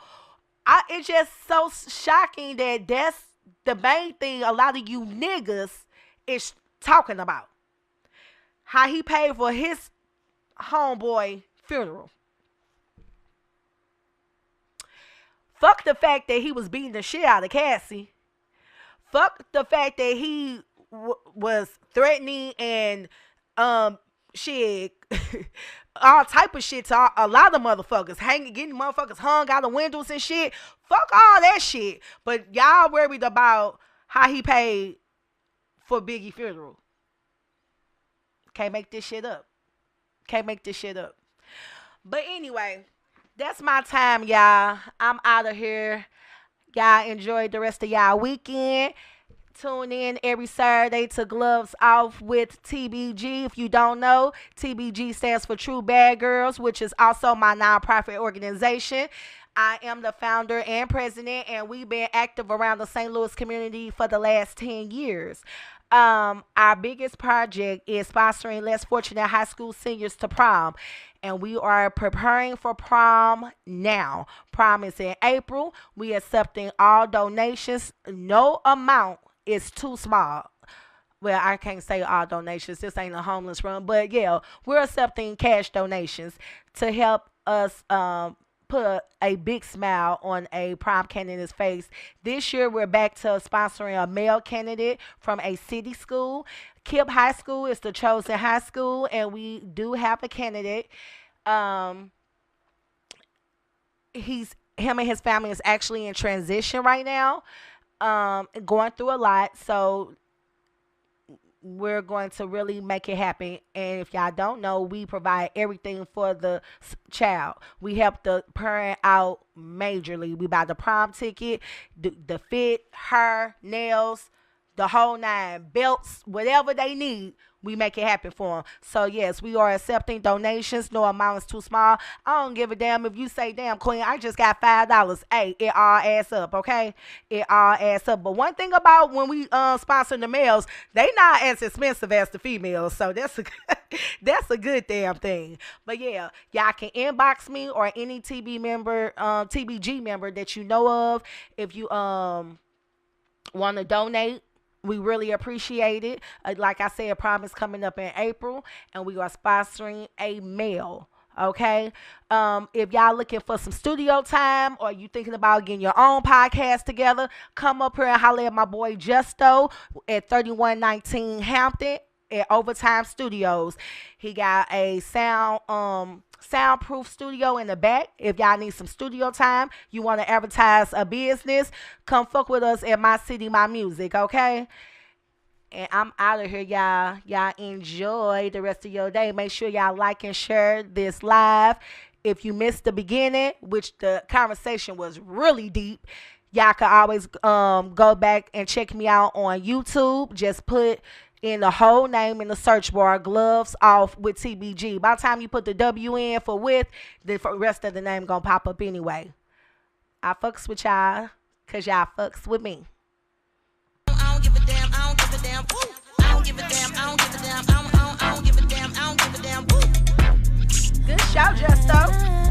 it's just so shocking that that's the main thing a lot of you niggas is talking about. How he paid for his homeboy funeral. Fuck the fact that he was beating the shit out of Cassie. Fuck the fact that he was threatening and shit, all type of shit to a lot of motherfuckers, getting motherfuckers hung out of windows and shit. Fuck all that shit. But y'all worried about how he paid for Biggie funeral. Can't make this shit up. Can't make this shit up. But anyway, that's my time, y'all. I'm out of here. Y'all enjoy the rest of y'all weekend. Tune in every Saturday to Gloves Off with TBG. If you don't know, TBG stands for True Bad Girls, which is also my nonprofit organization. I am the founder and president, and we've been active around the St. Louis community for the last 10 years. Our biggest project is sponsoring less fortunate high school seniors to prom. And we are preparing for prom now. Prom is in April. We accepting all donations. No amount is too small. Well, I can't say all donations. This ain't a homeless run, but yeah, we're accepting cash donations to help us put a big smile on a prom candidate's face. This year, we're back to sponsoring a male candidate from a city school. KIPP High School is the chosen high school, and we do have a candidate. Um, he's him and his family is actually in transition right now, going through a lot. So we're going to really make it happen. And if y'all don't know, we provide everything for the child. We help the parent out majorly. We buy the prom ticket, the fit, hair, nails, the whole nine, belts, whatever they need. We make it happen for them. So yes, we are accepting donations. No amount is too small. I don't give a damn if you say, "Damn, Queen, I just got $5." Hey, it all adds up, okay? It all adds up. But one thing about when we sponsor the males, they not as expensive as the females. So that's a that's a good damn thing. But yeah, y'all can inbox me or any TBG member that you know of if you want to donate. We really appreciate it. Like I said, prom is coming up in April, and we are sponsoring a male. Okay. If y'all looking for some studio time or you thinking about getting your own podcast together, come up here and holler at my boy Justo at 3119 Hampton at Overtime Studios. He got a soundproof studio in the back. If y'all need some studio time, you want to advertise a business, come fuck with us at Mycitymymusic, okay? And I'm out of here, y'all. Y'all enjoy the rest of your day. Make sure y'all like and share this live. If you missed the beginning, which the conversation was really deep, y'all can always go back and check me out on YouTube. Just put in the whole name in the search bar, Gloves Off with TBG. By the time you put the W in for with, the rest of the name gonna pop up anyway. I fucks with y'all, cause y'all fucks with me. I don't give a damn, I don't give a damn, woo. I don't give a damn, I don't give a damn, I don't give a damn, I don't give a damn, woo. Good show, Justo.